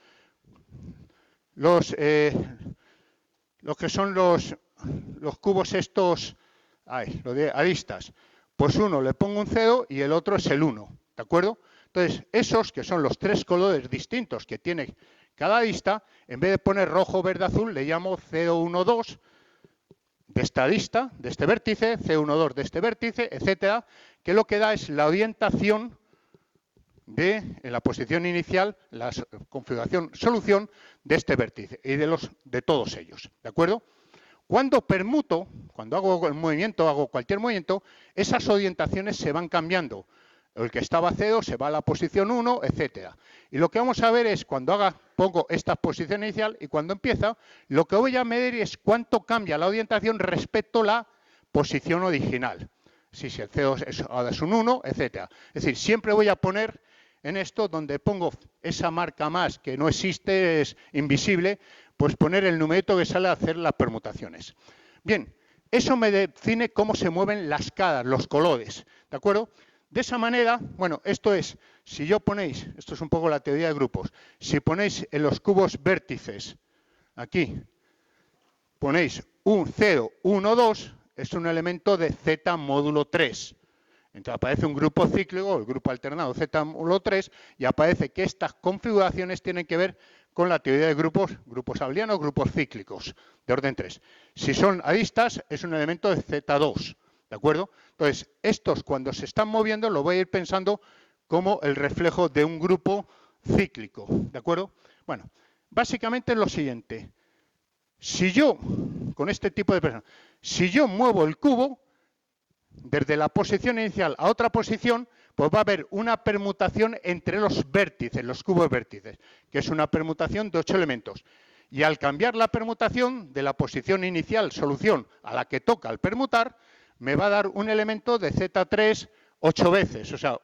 cubos estos, los de aristas, pues uno le pongo un 0 y el otro es el 1, ¿de acuerdo? Entonces, esos que son los 3 colores distintos que tiene cada arista, en vez de poner rojo, verde, azul, le llamo 0, 1, 2 de esta arista, de este vértice, 0, 1, 2 de este vértice, etcétera, que lo que da es la orientación en la posición inicial, la configuración solución de este vértice y de todos ellos, ¿de acuerdo? Cuando permuto, cuando hago el movimiento, hago cualquier movimiento, esas orientaciones se van cambiando. El que estaba 0 se va a la posición 1, etcétera. Y lo que vamos a ver es cuando pongo esta posición inicial y cuando empieza, lo que voy a medir es cuánto cambia la orientación respecto a la posición original. Si el 0 ahora es un 1, etcétera. Es decir, siempre voy a poner en esto donde pongo esa marca más que no existe, es invisible, pues poner el numerito que sale a hacer las permutaciones. Bien, eso me define cómo se mueven las caras, los colores, ¿de acuerdo? De esa manera, bueno, esto es, si yo ponéis, esto es un poco la teoría de grupos, si ponéis en los cubos vértices, aquí, ponéis un 0, 1, 2, es un elemento de Z módulo 3. Entonces aparece un grupo cíclico, el grupo alternado Z módulo 3, y aparece que estas configuraciones tienen que ver con la teoría de grupos abelianos, grupos cíclicos, de orden 3. Si son aristas, es un elemento de Z2, ¿de acuerdo? Entonces, estos cuando se están moviendo, lo voy a ir pensando como el reflejo de un grupo cíclico, ¿de acuerdo? Bueno, básicamente es lo siguiente. Si yo, con este tipo de personas, si yo muevo el cubo, desde la posición inicial a otra posición, pues va a haber una permutación entre los vértices, los cubos vértices, que es una permutación de 8 elementos. Y al cambiar la permutación de la posición inicial, solución, a la que toca al permutar, me va a dar un elemento de Z3 8 veces. O sea,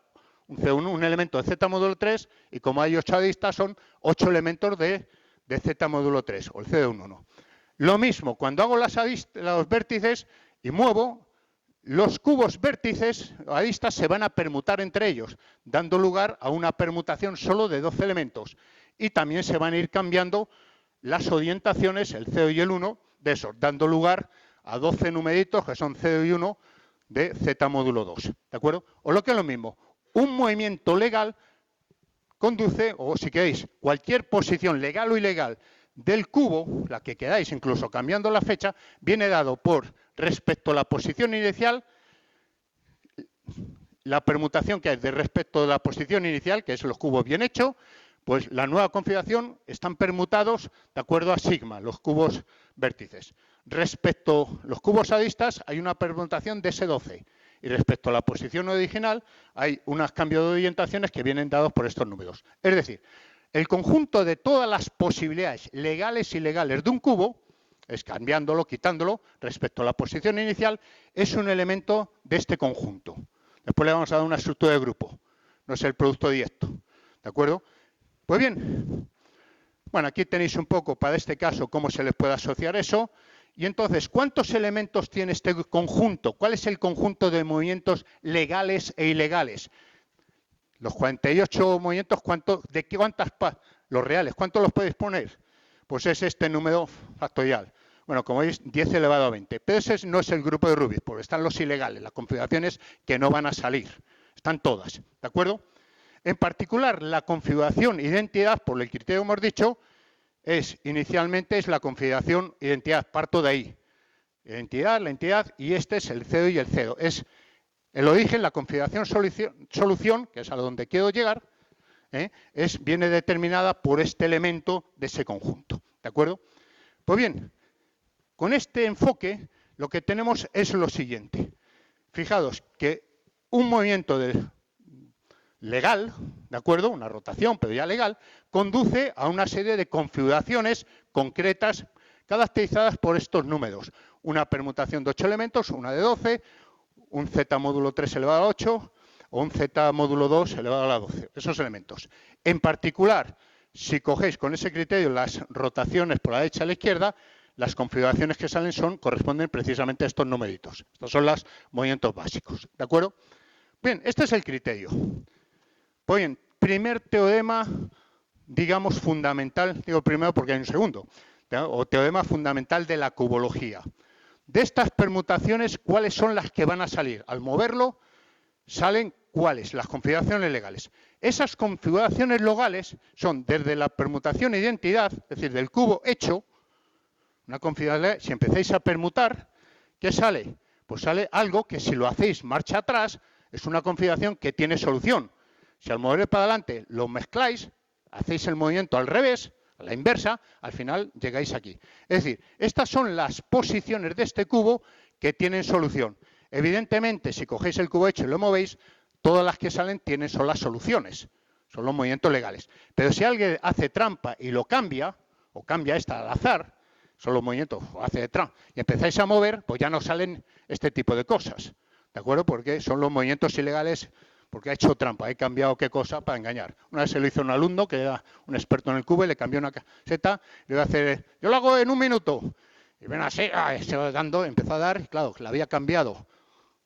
un elemento de Z módulo 3, y como hay 8 aristas, son 8 elementos de Z módulo 3, o el C de 1. Lo mismo, cuando hago los vértices y muevo, los cubos vértices, aristas, se van a permutar entre ellos, dando lugar a una permutación solo de 12 elementos. Y también se van a ir cambiando las orientaciones, el 0 y el 1, de esos, dando lugar a 12 numeritos, que son 0 y 1, de Z módulo 2. ¿De acuerdo? O lo que es lo mismo, un movimiento legal conduce, o si queréis, cualquier posición legal o ilegal del cubo, la que queráis, incluso cambiando la fecha, viene dado por, respecto a la posición inicial, la permutación que hay de respecto de la posición inicial, que es los cubos bien hechos, pues la nueva configuración están permutados de acuerdo a sigma, los cubos vértices. Respecto a los cubos aristas, hay una permutación de S12. Y respecto a la posición original, hay unos cambios de orientaciones que vienen dados por estos números. Es decir, el conjunto de todas las posibilidades legales y ilegales de un cubo, es cambiándolo, quitándolo, respecto a la posición inicial, es un elemento de este conjunto. Después le vamos a dar una estructura de grupo, no es el producto directo. ¿De acuerdo? Pues bien, Bueno, aquí tenéis un poco para este caso cómo se le puede asociar eso. Y entonces, ¿cuántos elementos tiene este conjunto? ¿Cuál es el conjunto de movimientos legales e ilegales? Los 48 movimientos, los reales, ¿cuántos los podéis poner? Pues es este número factorial. Bueno, como veis, 10 elevado a 20. Pero ese no es el grupo de Rubik, porque están los ilegales, las configuraciones que no van a salir. Están todas, ¿de acuerdo? En particular, la configuración identidad, por el criterio que hemos dicho, inicialmente es la configuración identidad, parto de ahí. Identidad, la entidad, y este es el cedo y el cedo. Es el origen, la configuración solución, que es a donde quiero llegar, viene determinada por este elemento de ese conjunto. ¿De acuerdo? Pues bien, con este enfoque lo que tenemos es lo siguiente. Fijaos que un movimiento legal, ¿de acuerdo? Una rotación, pero ya legal, conduce a una serie de configuraciones concretas caracterizadas por estos números. Una permutación de 8 elementos, una de 12, un z módulo 3 elevado a 8 o un z módulo 2 elevado a la 12. Esos elementos. En particular, si cogéis con ese criterio las rotaciones por la derecha a la izquierda, las configuraciones que salen corresponden precisamente a estos numeritos. Estos son los movimientos básicos. ¿De acuerdo? Bien, este es el criterio. Pues bien, primer teorema, digamos, fundamental, digo primero porque hay un segundo, o teorema fundamental de la cubología. De estas permutaciones, ¿cuáles son las que van a salir? Al moverlo, salen ¿cuáles? Las configuraciones legales. Esas configuraciones legales son desde la permutación identidad, es decir, del cubo hecho, una configuración, si empezáis a permutar, ¿qué sale? Pues sale algo que si lo hacéis marcha atrás, es una configuración que tiene solución. Si al mover para adelante lo mezcláis, hacéis el movimiento al revés, a la inversa, al final llegáis aquí. Es decir, estas son las posiciones de este cubo que tienen solución. Evidentemente, si cogéis el cubo hecho y lo movéis, todas las que salen son las soluciones, son los movimientos legales. Pero si alguien hace trampa y lo cambia, o cambia esta al azar, son los movimientos, o hace trampa, y empezáis a mover, pues ya no salen este tipo de cosas. ¿De acuerdo? Porque son los movimientos ilegales, porque ha hecho trampa, he cambiado qué cosa para engañar. Una vez se lo hizo un alumno, que era un experto en el cubo, y le cambió una caseta, le iba a hacer, yo lo hago en 1 minuto. Y ven así, se va dando, empezó a dar, y claro, le había cambiado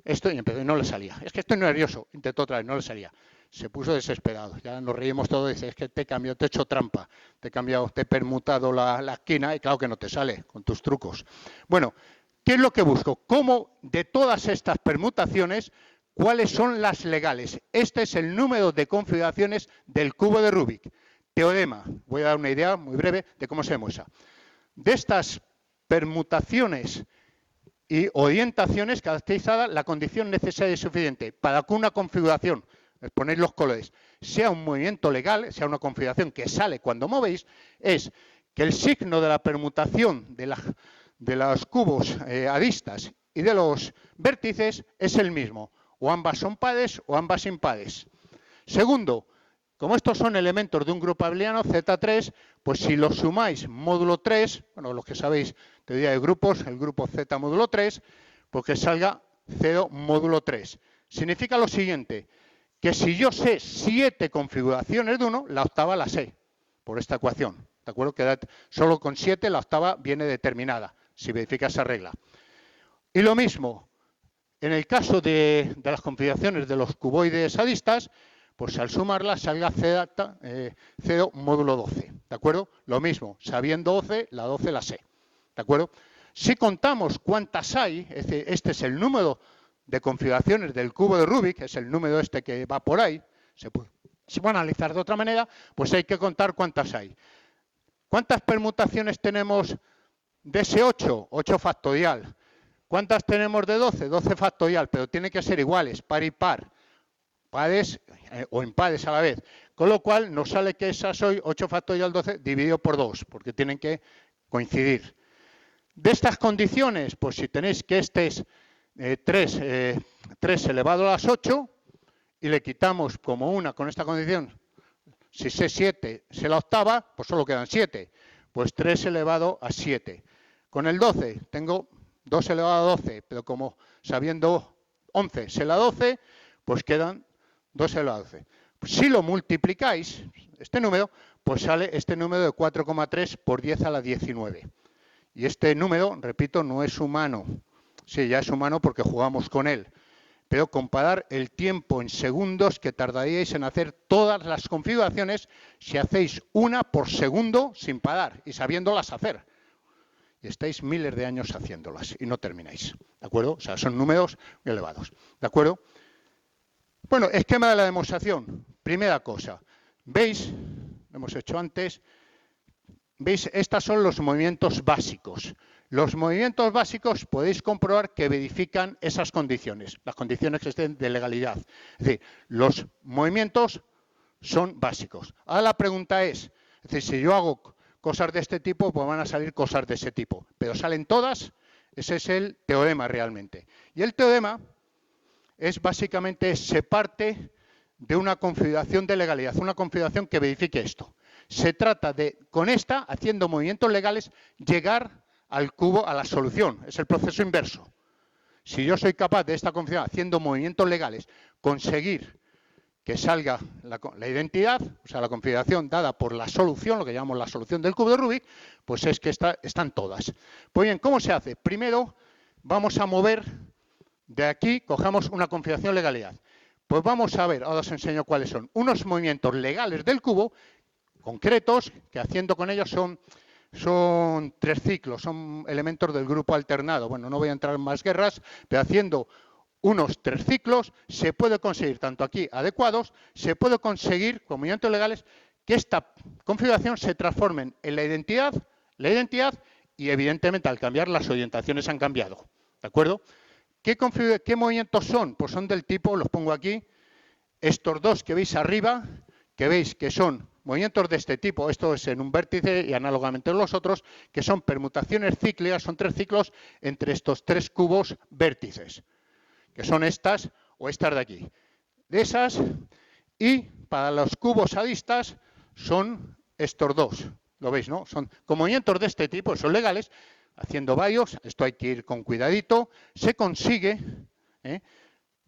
esto y no le salía. Es que estoy nervioso, intentó otra vez, no le salía. Se puso desesperado, ya nos reímos todos, dice, es que te he cambiado, te he hecho trampa, te he permutado la esquina y claro que no te sale con tus trucos. Bueno, ¿qué es lo que busco? ¿Cómo de todas estas permutaciones, cuáles son las legales? Este es el número de configuraciones del cubo de Rubik. Teorema, voy a dar una idea muy breve de cómo se demuestra. De estas permutaciones y orientaciones caracterizadas, la condición necesaria y suficiente para que una configuración, ponéis los colores, sea un movimiento legal, sea una configuración que sale cuando movéis, es que el signo de la permutación de los cubos aristas y de los vértices es el mismo, o ambas son pares o ambas impares. Segundo, como estos son elementos de un grupo abeliano, Z3, pues si los sumáis módulo 3, bueno, los que sabéis teoría de grupos, el grupo Z módulo 3, pues que salga 0 módulo 3. Significa lo siguiente, que si yo sé 7 configuraciones de uno, la octava la sé, por esta ecuación. ¿De acuerdo? Que solo con 7 la octava viene determinada, si verifica esa regla. Y lo mismo, en el caso de las configuraciones de los cuboides aristas, pues al sumarlas salga 0 módulo 12, ¿de acuerdo? Lo mismo, sabiendo 12, la 12 la sé, ¿de acuerdo? Si contamos cuántas hay, este es el número de configuraciones del cubo de Rubik, es el número este que va por ahí, se puede analizar de otra manera, pues hay que contar cuántas hay. ¿Cuántas permutaciones tenemos de ese 8? 8 factorial. ¿Cuántas tenemos de 12? 12 factorial, pero tienen que ser iguales, par y par. Pares o impares a la vez. Con lo cual nos sale que esas hoy 8 factorial 12 dividido por 2, porque tienen que coincidir. De estas condiciones, pues si tenéis que este es 3 elevado a las 8 y le quitamos como una con esta condición, si sé 7, sé la octava, pues solo quedan 7. Pues 3 elevado a 7. Con el 12 tengo 2 elevado a 12, pero como sabiendo 11 sé la 12, pues quedan 2 elevado a 12. Pues si lo multiplicáis, este número, pues sale este número de 4,3 por 10 a la 19. Y este número, repito, no es humano. Sí, ya es humano porque jugamos con él. Pero comparar el tiempo en segundos que tardaríais en hacer todas las configuraciones si hacéis una por segundo sin parar y sabiéndolas hacer. Y estáis miles de años haciéndolas y no termináis. ¿De acuerdo? O sea, son números muy elevados. ¿De acuerdo? Bueno, esquema de la demostración. Primera cosa. ¿Veis? Lo hemos hecho antes. ¿Veis? Estos son los movimientos básicos. Los movimientos básicos podéis comprobar que verifican esas condiciones, las condiciones que estén de legalidad. Es decir, los movimientos son básicos. Ahora la pregunta es decir, si yo hago cosas de este tipo, pues van a salir cosas de ese tipo. Pero salen todas, ese es el teorema realmente. Y el teorema es básicamente, se parte de una configuración de legalidad, una configuración que verifique esto. Se trata de, con esta, haciendo movimientos legales, llegar al cubo, a la solución. Es el proceso inverso. Si yo soy capaz de esta configuración, haciendo movimientos legales, conseguir que salga la identidad, o sea, la configuración dada por la solución, lo que llamamos la solución del cubo de Rubik, pues es que están todas. Pues bien, ¿cómo se hace? Primero vamos a mover de aquí, cogemos una configuración legalidad. Pues vamos a ver, ahora os enseño cuáles son. Unos movimientos legales del cubo, concretos, que haciendo con ellos son 3 ciclos, son elementos del grupo alternado. Bueno, no voy a entrar en más guerras, pero haciendo unos 3 ciclos se puede conseguir, tanto aquí adecuados, se puede conseguir con movimientos legales que esta configuración se transforme en la identidad y evidentemente al cambiar las orientaciones han cambiado. ¿De acuerdo? ¿Qué movimientos son? Pues son del tipo, los pongo aquí, estos dos que veis arriba, que veis que son movimientos de este tipo, esto es en un vértice y análogamente en los otros, que son permutaciones cíclicas, son 3 ciclos entre estos 3 cubos vértices, que son estas o estas de aquí. De esas, y para los cubos aristas son estos dos, ¿lo veis, no? Son con movimientos de este tipo, son legales, haciendo varios, esto hay que ir con cuidadito, se consigue,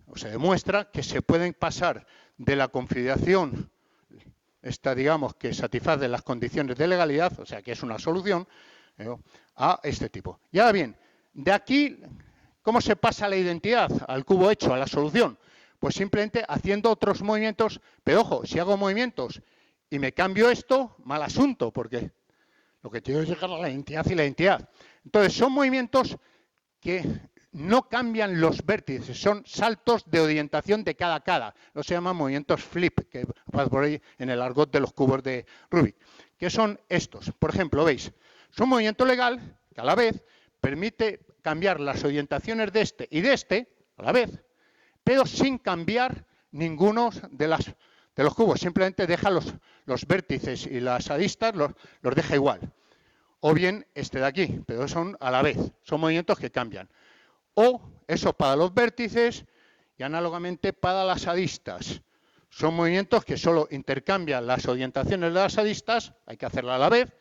o se demuestra que se pueden pasar de la configuración esta, digamos, que satisface las condiciones de legalidad, o sea, que es una solución, a este tipo. Y ahora bien, de aquí, ¿cómo se pasa la identidad al cubo hecho, a la solución? Pues simplemente haciendo otros movimientos, pero ojo, si hago movimientos y me cambio esto, mal asunto, porque lo que quiero es llegar a la identidad y la identidad. Entonces, son movimientos que no cambian los vértices, son saltos de orientación de cada cara. No se llaman movimientos flip, que pasa por ahí en el argot de los cubos de Rubik. ¿Qué son estos? Por ejemplo, veis, es un movimiento legal que a la vez permite cambiar las orientaciones de este y de este, a la vez, pero sin cambiar ninguno de los cubos. Simplemente deja los vértices y las aristas, los deja igual. O bien este de aquí, pero son a la vez, son movimientos que cambian. O eso para los vértices y análogamente para las aristas. Son movimientos que solo intercambian las orientaciones de las aristas, hay que hacerla a la vez,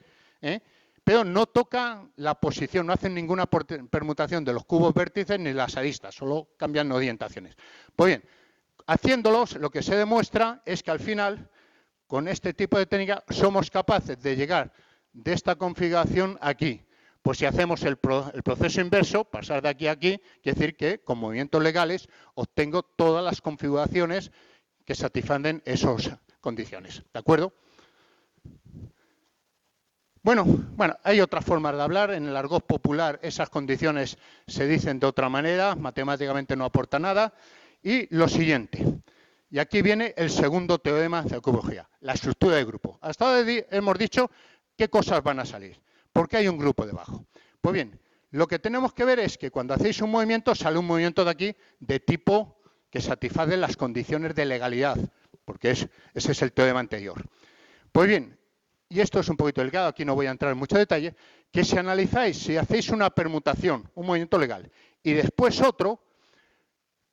pero no tocan la posición, no hacen ninguna permutación de los cubos vértices ni las aristas, solo cambian orientaciones. Pues bien, haciéndolos, lo que se demuestra es que al final, con este tipo de técnica, somos capaces de llegar de esta configuración aquí. Pues si hacemos el proceso inverso, pasar de aquí a aquí, quiere decir que con movimientos legales obtengo todas las configuraciones que satisfacen esas condiciones. ¿De acuerdo? Bueno, hay otras formas de hablar. En el argot popular esas condiciones se dicen de otra manera, matemáticamente no aporta nada. Y lo siguiente, y aquí viene el segundo teorema de cubología, la estructura de grupo. Hasta ahora hemos dicho qué cosas van a salir. ¿Por qué hay un grupo debajo? Pues bien, lo que tenemos que ver es que cuando hacéis un movimiento, sale un movimiento de aquí de tipo que satisface las condiciones de legalidad, porque ese es el teorema anterior. Pues bien, y esto es un poquito delicado, aquí no voy a entrar en mucho detalle, que si analizáis, si hacéis una permutación, un movimiento legal, y después otro,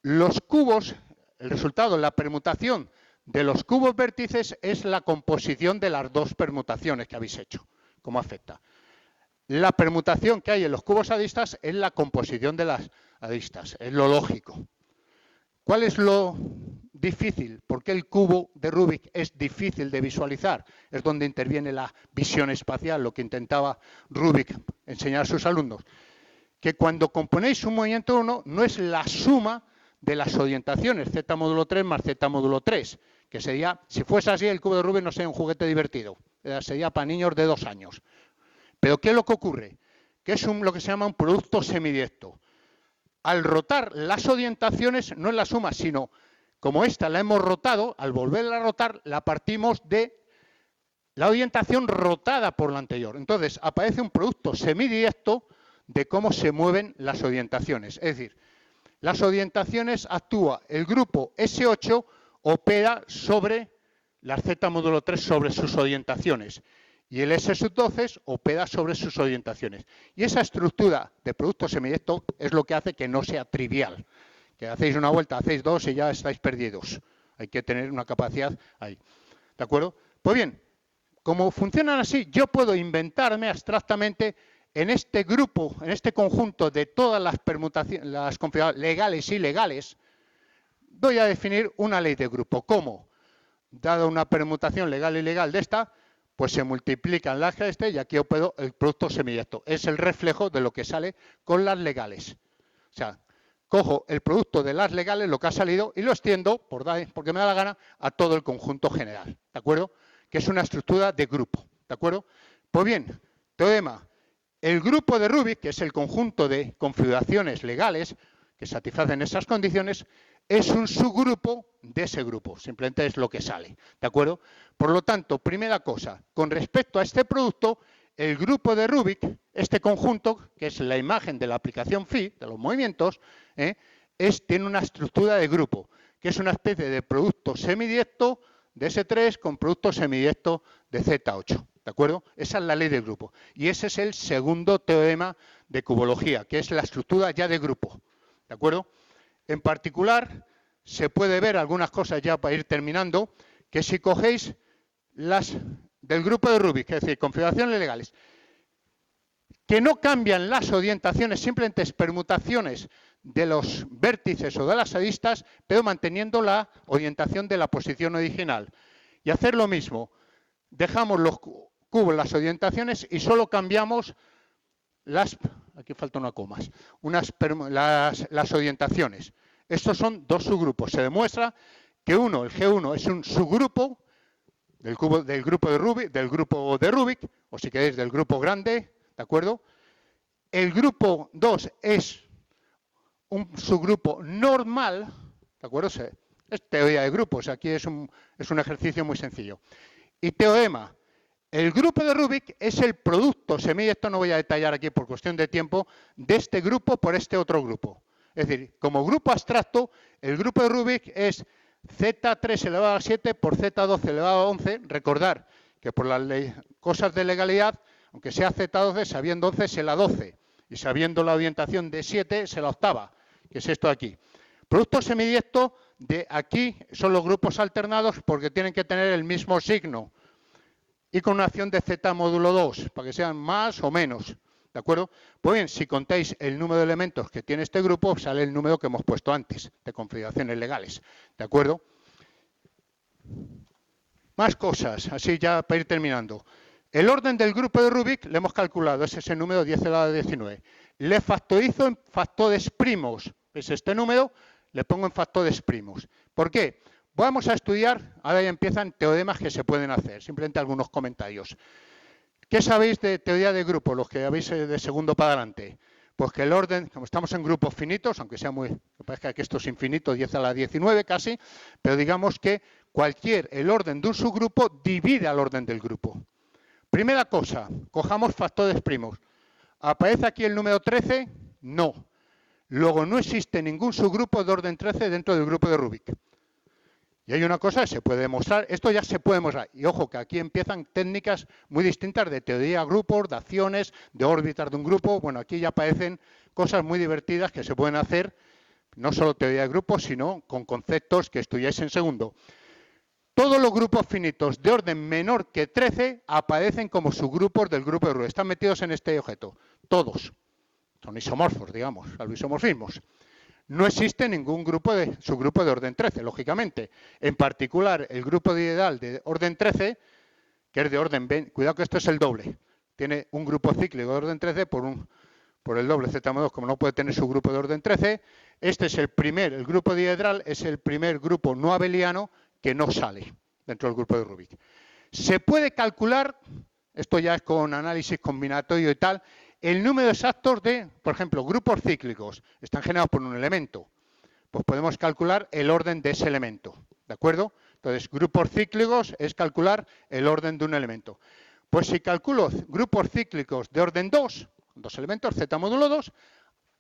los cubos, el resultado, la permutación de los cubos vértices es la composición de las dos permutaciones que habéis hecho. ¿Cómo afecta? La permutación que hay en los cubos aristas es la composición de las aristas, es lo lógico. ¿Cuál es lo difícil? ¿Por qué el cubo de Rubik es difícil de visualizar? Es donde interviene la visión espacial, lo que intentaba Rubik enseñar a sus alumnos. Que cuando componéis un movimiento 1 no es la suma de las orientaciones, z módulo 3 más z módulo 3, que sería, si fuese así, el cubo de Rubik no sería un juguete divertido, sería para niños de 2 años. Pero ¿qué es lo que ocurre? Que es lo que se llama un producto semidirecto. Al rotar las orientaciones, no es la suma, sino como esta la hemos rotado, al volverla a rotar, la partimos de la orientación rotada por la anterior. Entonces, aparece un producto semidirecto de cómo se mueven las orientaciones. Es decir, las orientaciones actúa el grupo S8, opera sobre las Z módulo 3 sobre sus orientaciones. Y el S12 opera sobre sus orientaciones. Y esa estructura de producto semidirecto es lo que hace que no sea trivial. Que hacéis una vuelta, hacéis dos y ya estáis perdidos. Hay que tener una capacidad ahí. ¿De acuerdo? Pues bien, como funcionan así, yo puedo inventarme abstractamente en este grupo, en este conjunto de todas las permutaciones, las configuraciones legales y ilegales, voy a definir una ley de grupo. ¿Cómo? Dada una permutación legal y ilegal de esta, pues se multiplican las que y aquí opero el producto semidirecto. Es el reflejo de lo que sale con las legales. O sea, cojo el producto de las legales, lo que ha salido, y lo extiendo, porque me da la gana, a todo el conjunto general. ¿De acuerdo? Que es una estructura de grupo. ¿De acuerdo? Pues bien, teorema. El grupo de Rubik, que es el conjunto de configuraciones legales que satisfacen esas condiciones, es un subgrupo de ese grupo. Simplemente es lo que sale. ¿De acuerdo? Por lo tanto, primera cosa, con respecto a este producto, el grupo de Rubik, este conjunto, que es la imagen de la aplicación phi, de los movimientos, tiene una estructura de grupo, que es una especie de producto semidirecto de S3 con producto semidirecto de Z8. ¿De acuerdo? Esa es la ley del grupo. Y ese es el segundo teorema de cubología, que es la estructura ya de grupo. ¿De acuerdo? En particular, se puede ver algunas cosas ya para ir terminando, que si cogéis las del grupo de Rubik, es decir, configuraciones legales, que no cambian las orientaciones, simplemente es permutaciones de los vértices o de las aristas, pero manteniendo la orientación de la posición original. Y hacer lo mismo, dejamos los cubos, las orientaciones, y solo cambiamos aquí falta una coma, las orientaciones. Estos son dos subgrupos. Se demuestra que el G1 es un subgrupo del grupo de Rubik, o si queréis del grupo grande, ¿de acuerdo? El grupo 2 es un subgrupo normal, ¿de acuerdo? Es teoría de grupos, aquí es un ejercicio muy sencillo. Y teorema, el grupo de Rubik es el producto semidirecto, no voy a detallar aquí por cuestión de tiempo, de este grupo por este otro grupo. Es decir, como grupo abstracto, el grupo de Rubik es Z3 elevado a 7 por Z12 elevado a 11. Recordar que por las cosas de legalidad, aunque sea Z12, sabiendo 11 es la 12. Y sabiendo la orientación de 7 es la octava, que es esto de aquí. Producto semidirecto de aquí son los grupos alternados porque tienen que tener el mismo signo. Y con una acción de Z módulo 2, para que sean más o menos. ¿De acuerdo? Pues bien, si contáis el número de elementos que tiene este grupo, sale el número que hemos puesto antes, de configuraciones legales. ¿De acuerdo? Más cosas, así ya para ir terminando. El orden del grupo de Rubik le hemos calculado, es ese número 10 elevado a 19. Le factorizo en factores primos. Es este número, le pongo en factores primos. ¿Por qué? Vamos a estudiar, ahora ya empiezan teoremas que se pueden hacer, simplemente algunos comentarios. ¿Qué sabéis de teoría de grupo, los que habéis de segundo para adelante? Pues que el orden, como estamos en grupos finitos, aunque sea me parezca que esto es infinito, 10 a la 19 casi, pero digamos que el orden de un subgrupo divide al orden del grupo. Primera cosa, cojamos factores primos. ¿Aparece aquí el número 13? No. Luego no existe ningún subgrupo de orden 13 dentro del grupo de Rubik. Y hay una cosa que se puede demostrar, esto ya se puede demostrar, y ojo que aquí empiezan técnicas muy distintas de teoría de grupos, de acciones, de órbitas de un grupo, bueno, aquí ya aparecen cosas muy divertidas que se pueden hacer, no solo teoría de grupos, sino con conceptos que estudiáis en segundo. Todos los grupos finitos de orden menor que 13 aparecen como subgrupos del grupo de Rubik, están metidos en este objeto, todos, son isomorfos, digamos, los isomorfismos. No existe ningún subgrupo de orden 13, lógicamente. En particular, el grupo ideal de orden 13, que es de orden 20, cuidado que esto es el doble. Tiene un grupo cíclico de orden 13 por el doble Z2, como no puede tener su grupo de orden 13. Este es el grupo dihedral es el primer grupo no abeliano que no sale dentro del grupo de Rubik. Se puede calcular, esto ya es con análisis combinatorio y tal, el número exacto de, por ejemplo, grupos cíclicos, están generados por un elemento. Pues podemos calcular el orden de ese elemento, ¿de acuerdo? Entonces, grupos cíclicos es calcular el orden de un elemento. Pues si calculo grupos cíclicos de orden 2, dos elementos, Z módulo 2,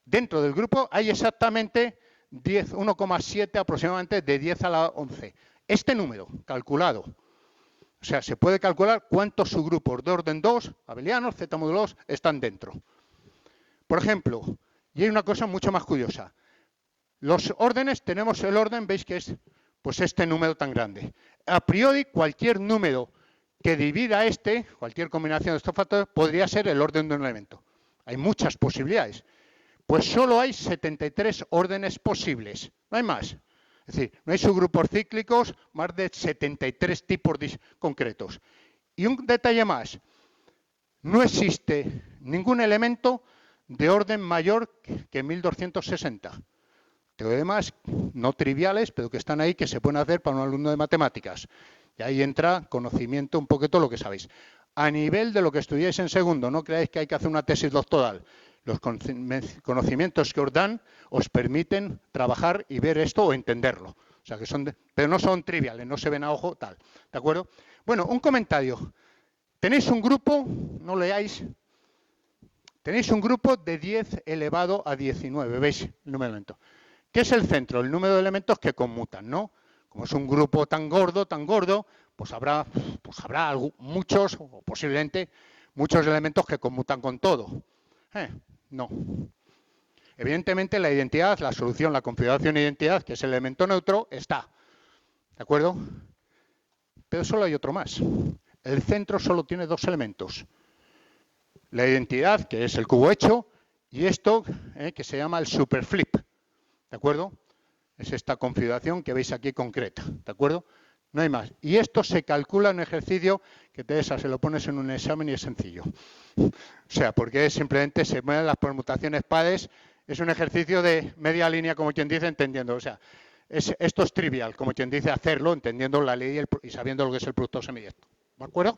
dentro del grupo hay exactamente 1,7 aproximadamente de 10 a la 11. Este número calculado. O sea, se puede calcular cuántos subgrupos de orden 2, abelianos, Z módulo 2, están dentro. Por ejemplo, y hay una cosa mucho más curiosa. Los órdenes, tenemos el orden, veis que es pues este número tan grande. A priori, cualquier número que divida cualquier combinación de estos factores, podría ser el orden de un elemento. Hay muchas posibilidades. Pues solo hay 73 órdenes posibles, no hay más. Es decir, no hay subgrupos cíclicos, más de 73 tipos concretos. Y un detalle más, no existe ningún elemento de orden mayor que 1260. Teoremas no triviales, pero que están ahí, que se pueden hacer para un alumno de matemáticas. Y ahí entra conocimiento, un poquito lo que sabéis. A nivel de lo que estudiáis en segundo, no creáis que hay que hacer una tesis doctoral. Los conocimientos que os dan os permiten trabajar y ver esto o entenderlo. O sea, que pero no son triviales, no se ven a ojo, tal. ¿De acuerdo? Bueno, un comentario. Tenéis un grupo, no leáis, tenéis un grupo de 10 elevado a 19, ¿veis el número de elementos? ¿Qué es el centro? El número de elementos que conmutan, ¿no? Como es un grupo tan gordo, pues habrá muchos, o posiblemente, muchos elementos que conmutan con todo. No. Evidentemente la identidad, la solución, la configuración de identidad, que es el elemento neutro, está. ¿De acuerdo? Pero solo hay otro más. El centro solo tiene dos elementos. La identidad, que es el cubo hecho, y esto, que se llama el superflip. ¿De acuerdo? Es esta configuración que veis aquí concreta. ¿De acuerdo? No hay más. Y esto se calcula en un ejercicio que Teresa se lo pones en un examen y es sencillo. O sea, porque simplemente se mueven las permutaciones pares. Es un ejercicio de media línea, como quien dice, entendiendo. O sea, esto es trivial, como quien dice, hacerlo, entendiendo la ley y sabiendo lo que es el producto semidirecto. ¿De acuerdo?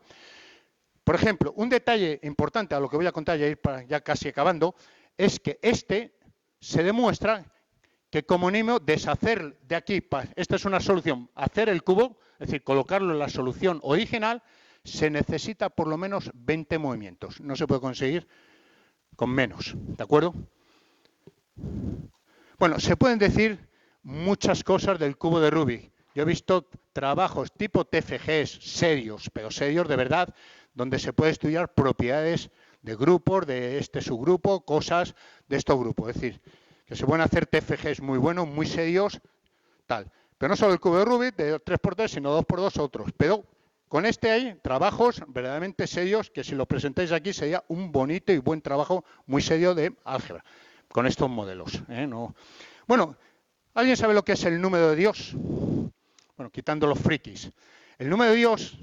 Por ejemplo, un detalle importante a lo que voy a contar, ya casi acabando, es que se demuestra que como mínimo deshacer de aquí, esta es una solución, hacer el cubo, es decir, colocarlo en la solución original, se necesita por lo menos 20 movimientos. No se puede conseguir con menos, ¿de acuerdo? Bueno, se pueden decir muchas cosas del cubo de Rubik. Yo he visto trabajos tipo TFGs serios, pero serios de verdad, donde se puede estudiar propiedades de grupos, de este subgrupo, cosas de estos grupos. Es decir, que se pueden hacer TFGs muy buenos, muy serios, tal. Pero no solo el cubo de Rubik, de 3×3, sino 2×2 otros. Pero con hay trabajos verdaderamente serios que si lo presentáis aquí sería un bonito y buen trabajo muy serio de álgebra, con estos modelos. No. Bueno, ¿alguien sabe lo que es el número de Dios? Bueno, quitando los frikis. El número de Dios,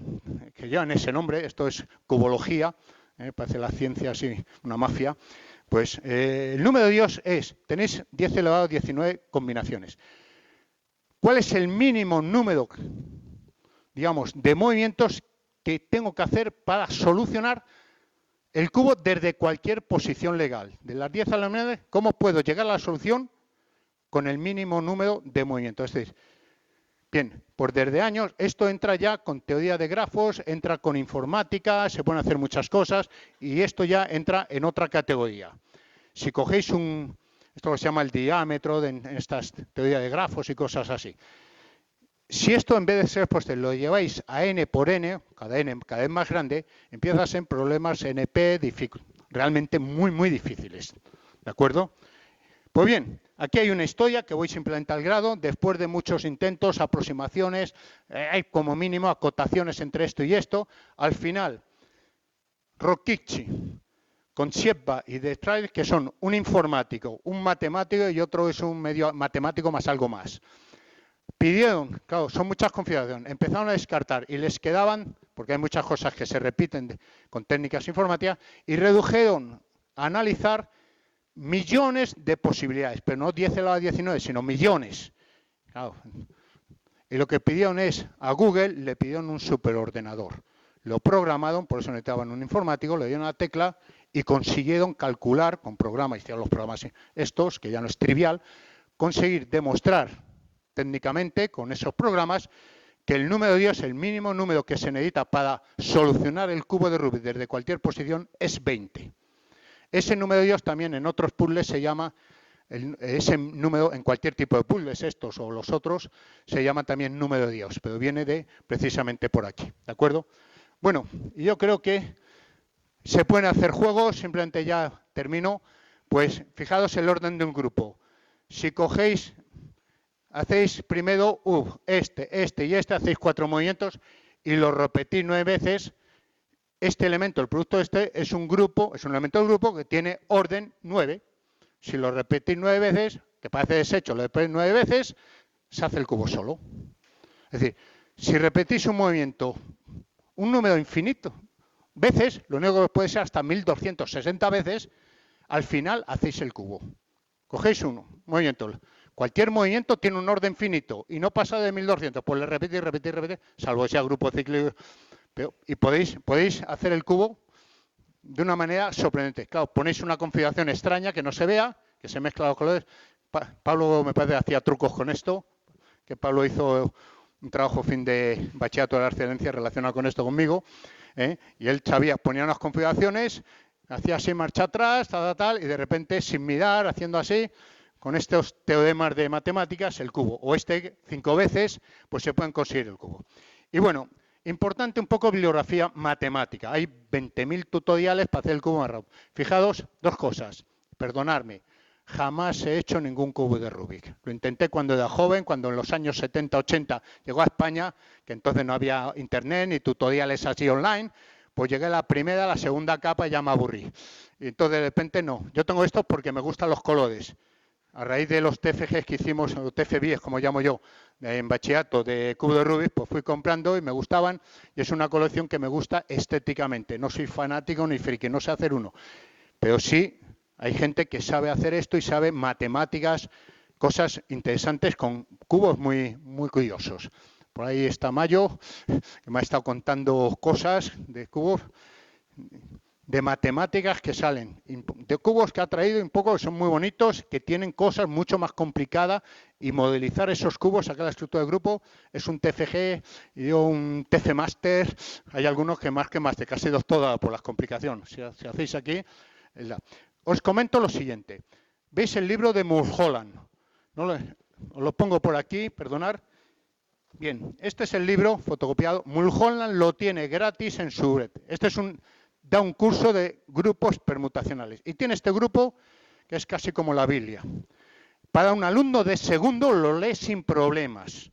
que llevan ese nombre, esto es cubología, parece la ciencia así, una mafia. Pues el número de Dios tenéis 10 elevado a 19 combinaciones. ¿Cuál es el mínimo número, digamos, de movimientos que tengo que hacer para solucionar el cubo desde cualquier posición legal? De las 10 a las 9, ¿cómo puedo llegar a la solución con el mínimo número de movimientos? Es decir, bien, pues desde años esto entra ya con teoría de grafos, entra con informática, se pueden hacer muchas cosas y esto ya entra en otra categoría. Si cogéis esto se llama el diámetro en estas teorías de grafos y cosas así. Si esto en vez de ser, pues lo lleváis a n por n, cada vez más grande, empiezas en problemas NP realmente muy, muy difíciles. ¿De acuerdo? Pues bien, aquí hay una historia que voy simplemente al grado. Después de muchos intentos, aproximaciones, hay como mínimo acotaciones entre esto y esto. Al final, Rokicci con Schieppa y de Strauss, que son un informático, un matemático y otro es un medio matemático más algo más. Pidieron, claro, son muchas configuraciones, empezaron a descartar y les quedaban, porque hay muchas cosas que se repiten con técnicas informáticas, y redujeron a analizar millones de posibilidades, pero no 10 elevado a 19, sino millones. Claro. Y lo que pidieron es, a Google le pidieron un superordenador. Lo programaron, por eso necesitaban un informático, le dieron una tecla y consiguieron calcular con programas, hicieron los programas estos, que ya no es trivial, conseguir demostrar técnicamente con esos programas que el número de Dios, el mínimo número que se necesita para solucionar el cubo de Rubik desde cualquier posición es 20. Ese número de Dios también en otros puzzles se llama, ese número en cualquier tipo de puzzles, estos o los otros, se llama también número de Dios, pero viene de precisamente por aquí, ¿de acuerdo? Bueno, yo creo que se pueden hacer juegos, simplemente ya termino, pues fijaos el orden de un grupo. Si cogéis, hacéis primero este y este, hacéis 4 movimientos y lo repetís 9 veces. Este elemento, el producto este, es un grupo, es un elemento del grupo que tiene orden 9. Si lo repetís 9 veces, que parece deshecho, lo repetís 9 veces, se hace el cubo solo. Es decir, si repetís un movimiento, un número infinito veces, lo único que puede ser hasta 1260 veces, al final hacéis el cubo. Cogéis un movimiento. Cualquier movimiento tiene un orden finito y no pasa de 1200, pues le repetís, salvo sea grupo cíclico. Y podéis hacer el cubo de una manera sorprendente. Claro, ponéis una configuración extraña que no se vea, que se mezclan los colores. Pablo me parece hacía trucos con esto, que Pablo hizo un trabajo fin de bachillerato de la excelencia relacionado con esto conmigo, y él sabía, ponía unas configuraciones, hacía así marcha atrás, tal, y de repente sin mirar, haciendo así, con estos teoremas de matemáticas, el cubo, o 5 veces, pues se pueden conseguir el cubo. Y bueno, importante un poco bibliografía matemática. Hay 20.000 tutoriales para hacer el cubo más rápido. Fijaos, 2 cosas. Perdonadme, jamás he hecho ningún cubo de Rubik. Lo intenté cuando era joven, cuando en los años 70, 80 llegó a España, que entonces no había internet ni tutoriales así online. Pues llegué a la primera, la segunda capa y ya me aburrí. Y entonces de repente no. Yo tengo esto porque me gustan los colores. A raíz de los TFGs que hicimos, o TFBs, como llamo yo, en bachillerato de cubo de Rubik, pues fui comprando y me gustaban, y es una colección que me gusta estéticamente. No soy fanático ni friki, no sé hacer uno. Pero sí, hay gente que sabe hacer esto y sabe matemáticas, cosas interesantes con cubos muy, muy curiosos. Por ahí está Mayo, que me ha estado contando cosas de cubos, de matemáticas que salen, de cubos que ha traído un poco, que son muy bonitos, que tienen cosas mucho más complicadas, y modelizar esos cubos, sacar la estructura del grupo, es un TFG y un TC Master, hay algunos que más, casi dos todas por las complicaciones. Si hacéis aquí, os comento lo siguiente. ¿Veis el libro de Mulholland? ¿No os lo pongo por aquí, perdonad. Bien, este es el libro fotocopiado. Mulholland lo tiene gratis en su red. Da un curso de grupos permutacionales. Y tiene este grupo que es casi como la Biblia. Para un alumno de segundo lo lee sin problemas.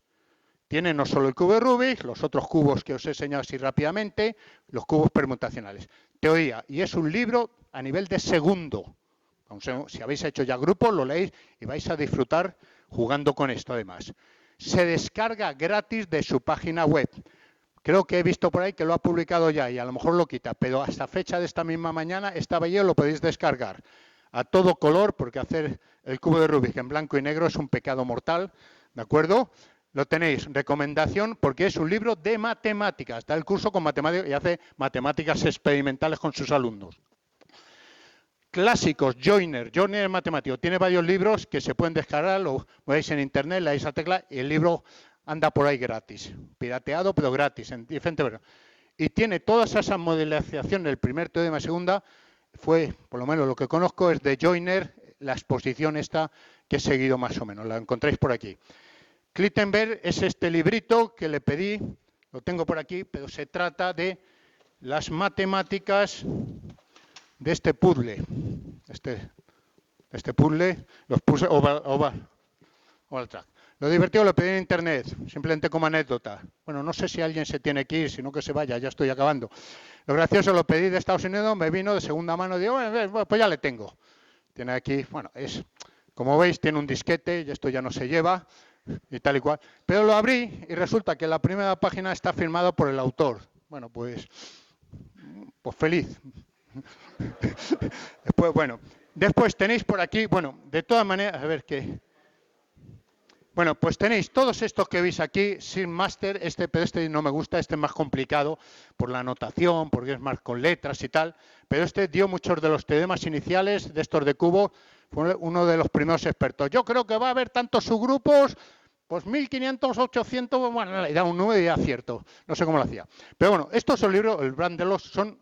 Tiene no solo el cubo de Rubik, los otros cubos que os he enseñado así rápidamente, los cubos permutacionales. Teoría. Y es un libro a nivel de segundo. Si habéis hecho ya grupos, lo leéis y vais a disfrutar jugando con esto además. Se descarga gratis de su página web. Creo que he visto por ahí que lo ha publicado ya y a lo mejor lo quita, pero hasta fecha de esta misma mañana estaba yo, lo podéis descargar a todo color, porque hacer el cubo de Rubik en blanco y negro es un pecado mortal, ¿de acuerdo? Lo tenéis, recomendación, porque es un libro de matemáticas, da el curso con matemáticas y hace matemáticas experimentales con sus alumnos. Clásicos, Joyner es matemático, tiene varios libros que se pueden descargar, lo veis en internet, le dais a tecla y el libro anda por ahí gratis, pirateado pero gratis, en diferentes versiones. Y tiene todas esas modelizaciones, el primer teorema, segunda, fue, por lo menos lo que conozco, es de Joyner, la exposición esta que he seguido más o menos, la encontráis por aquí. Klittenberg es este librito que le pedí, lo tengo por aquí, pero se trata de las matemáticas de este puzzle. Este puzzle, los puzzles oval track. Lo divertido lo pedí en internet, simplemente como anécdota. Bueno, no sé si alguien se tiene que ir, sino que se vaya, ya estoy acabando. Lo gracioso lo pedí de Estados Unidos, me vino de segunda mano, digo, bueno, pues ya le tengo. Tiene aquí, bueno, como veis, tiene un disquete y esto ya no se lleva y tal y cual. Pero lo abrí y resulta que la primera página está firmada por el autor. Bueno, pues feliz. Después tenéis por aquí, bueno, de todas maneras, a ver qué. Bueno, pues tenéis todos estos que veis aquí, Sin Master, pero este no me gusta, este es más complicado por la anotación, porque es más con letras y tal, pero este dio muchos de los teoremas iniciales de estos de cubo, fue uno de los primeros expertos. Yo creo que va a haber tantos subgrupos, pues 1500, 800, bueno, le da un 9 y acierto, no sé cómo lo hacía. Pero bueno, estos son libros, el Brandelos, son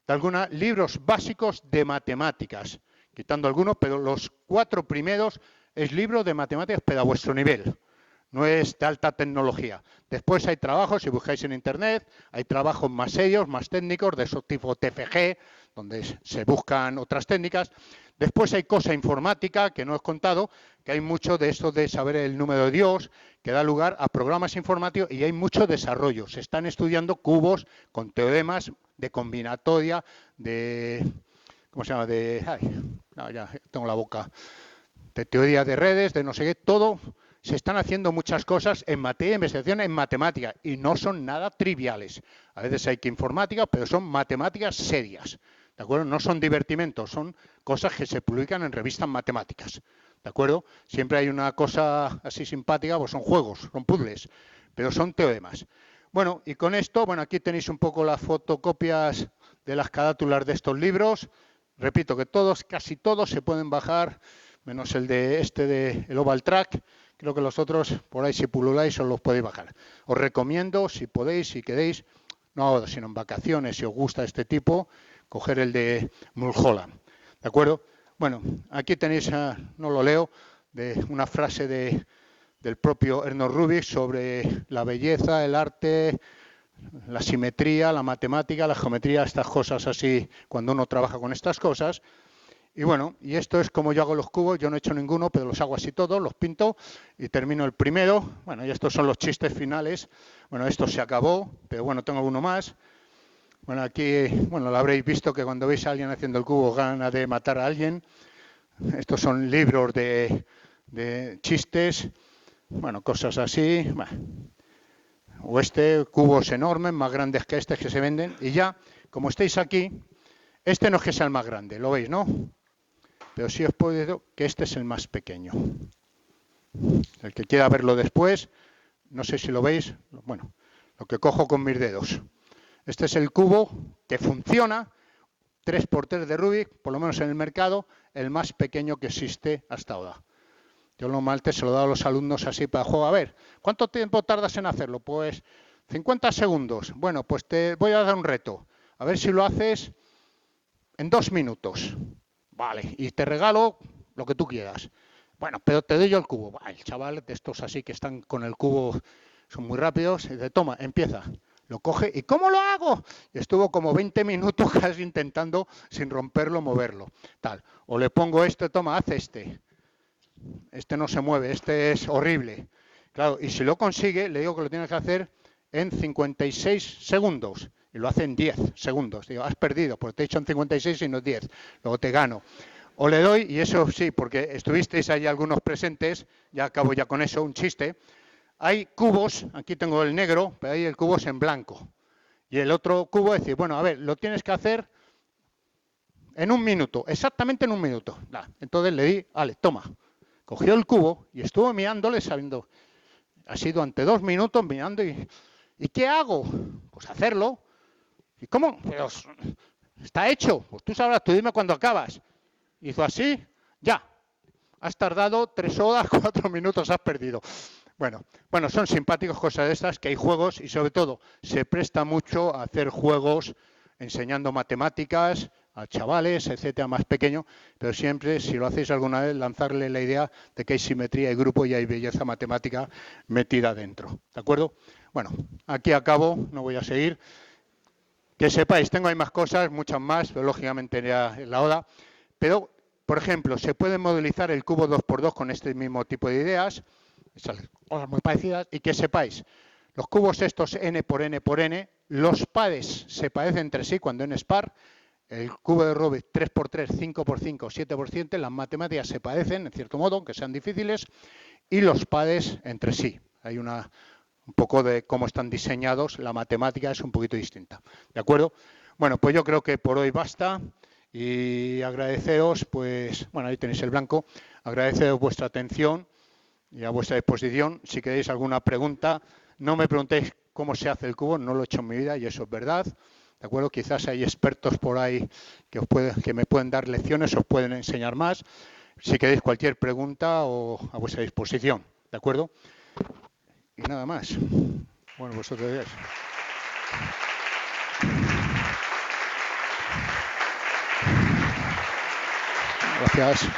de algunos libros básicos de matemáticas, quitando algunos, pero los 4 primeros es libro de matemáticas, pero a vuestro nivel. No es de alta tecnología. Después hay trabajos, si buscáis en internet, hay trabajos más serios, más técnicos, de esos tipo TFG, donde se buscan otras técnicas. Después hay cosa informática, que no os he contado, que hay mucho de esto de saber el número de Dios, que da lugar a programas informáticos y hay mucho desarrollo. Se están estudiando cubos con teoremas de combinatoria, de... ¿Cómo se llama? Ya tengo la boca... de teoría de redes, de no sé qué, todo, se están haciendo muchas cosas en materia de investigación en matemática y no son nada triviales. A veces hay que informática, pero son matemáticas serias, ¿de acuerdo? No son divertimentos, son cosas que se publican en revistas matemáticas, ¿de acuerdo? Siempre hay una cosa así simpática, pues son juegos, son puzzles, pero son teoremas. Bueno, y con esto, bueno, aquí tenéis un poco las fotocopias de las carátulas de estos libros. Repito que todos, casi todos se pueden bajar, menos el de el Oval Track. Creo que los otros, por ahí si pululáis, os los podéis bajar. Os recomiendo, si podéis, si queréis, no ahora, sino en vacaciones, si os gusta este tipo, coger el de Mulholland. ¿De acuerdo? Bueno, aquí tenéis, no lo leo, de una frase del propio Ernest Rubik sobre la belleza, el arte, la simetría, la matemática, la geometría, estas cosas así, cuando uno trabaja con estas cosas. Y bueno, y esto es como yo hago los cubos, yo no he hecho ninguno, pero los hago así todos, los pinto y termino el primero. Bueno, y estos son los chistes finales. Bueno, esto se acabó, pero bueno, tengo uno más. Bueno, aquí, bueno, lo habréis visto que cuando veis a alguien haciendo el cubo gana de matar a alguien. Estos son libros de chistes, bueno, cosas así. O cubos enormes, más grandes que que se venden. Y ya, como estáis aquí, este no es que sea el más grande, lo veis, ¿no? Pero sí os puedo decir que este es el más pequeño. El que quiera verlo después, no sé si lo veis, bueno, lo que cojo con mis dedos. Este es el cubo que funciona, 3×3 de Rubik, por lo menos en el mercado, el más pequeño que existe hasta ahora. Yo normalmente se lo he dado a los alumnos así para juego. A ver, ¿cuánto tiempo tardas en hacerlo? Pues 50 segundos. Bueno, pues te voy a dar un reto. A ver si lo haces en 2 minutos. Vale, y te regalo lo que tú quieras. Bueno, pero te doy yo el cubo. El chaval de estos así que están con el cubo, son muy rápidos, y dice, toma, empieza. Lo coge, ¿y cómo lo hago? Y estuvo como 20 minutos casi intentando, sin romperlo, moverlo. Tal. O le pongo toma, haz este. Este no se mueve, este es horrible. Claro, y si lo consigue, le digo que lo tiene que hacer en 56 segundos. Y lo hace en 10 segundos. Digo, has perdido, porque te he dicho en 56 y no 10. Luego te gano. O le doy, y eso sí, porque estuvisteis ahí algunos presentes, ya acabo ya con eso, un chiste. Hay cubos, aquí tengo el negro, pero ahí el cubo es en blanco. Y el otro cubo es decir, bueno, a ver, lo tienes que hacer en 1 minuto, exactamente en 1 minuto. Entonces le di, vale, toma. Cogió el cubo y estuvo mirándole, sabiendo, ha sido ante 2 minutos mirando ¿y qué hago? Pues hacerlo. ¿Y cómo? Pero está hecho. Pues tú sabrás, tú dime cuándo acabas. Hizo así, ya. Has tardado 3 horas, 4 minutos, has perdido. Bueno, son simpáticos cosas de estas, que hay juegos y sobre todo se presta mucho a hacer juegos enseñando matemáticas a chavales, etcétera, más pequeño, pero siempre, si lo hacéis alguna vez, lanzarle la idea de que hay simetría de grupo y hay belleza matemática metida dentro. ¿De acuerdo? Bueno, aquí acabo, no voy a seguir. Que sepáis, tengo ahí más cosas, muchas más, pero lógicamente ya en la hora. Pero, por ejemplo, se puede modelizar el cubo 2×2 con este mismo tipo de ideas. Esas cosas muy parecidas. Y que sepáis, los cubos estos n por n por n, los pares se parecen entre sí cuando n es par. El cubo de Rubik 3×3, 5×5, 7×7, las matemáticas se parecen, en cierto modo, aunque sean difíciles, y los pares entre sí. Hay un poco de cómo están diseñados, la matemática es un poquito distinta. ¿De acuerdo? Bueno, pues yo creo que por hoy basta y agradeceros, pues, bueno, ahí tenéis el blanco, agradeceros vuestra atención y a vuestra disposición. Si queréis alguna pregunta, no me preguntéis cómo se hace el cubo, no lo he hecho en mi vida y eso es verdad. ¿De acuerdo? Quizás hay expertos por ahí que me pueden dar lecciones, os pueden enseñar más. Si queréis cualquier pregunta o a vuestra disposición. ¿De acuerdo? Y nada más. Bueno, vosotros veis. Gracias.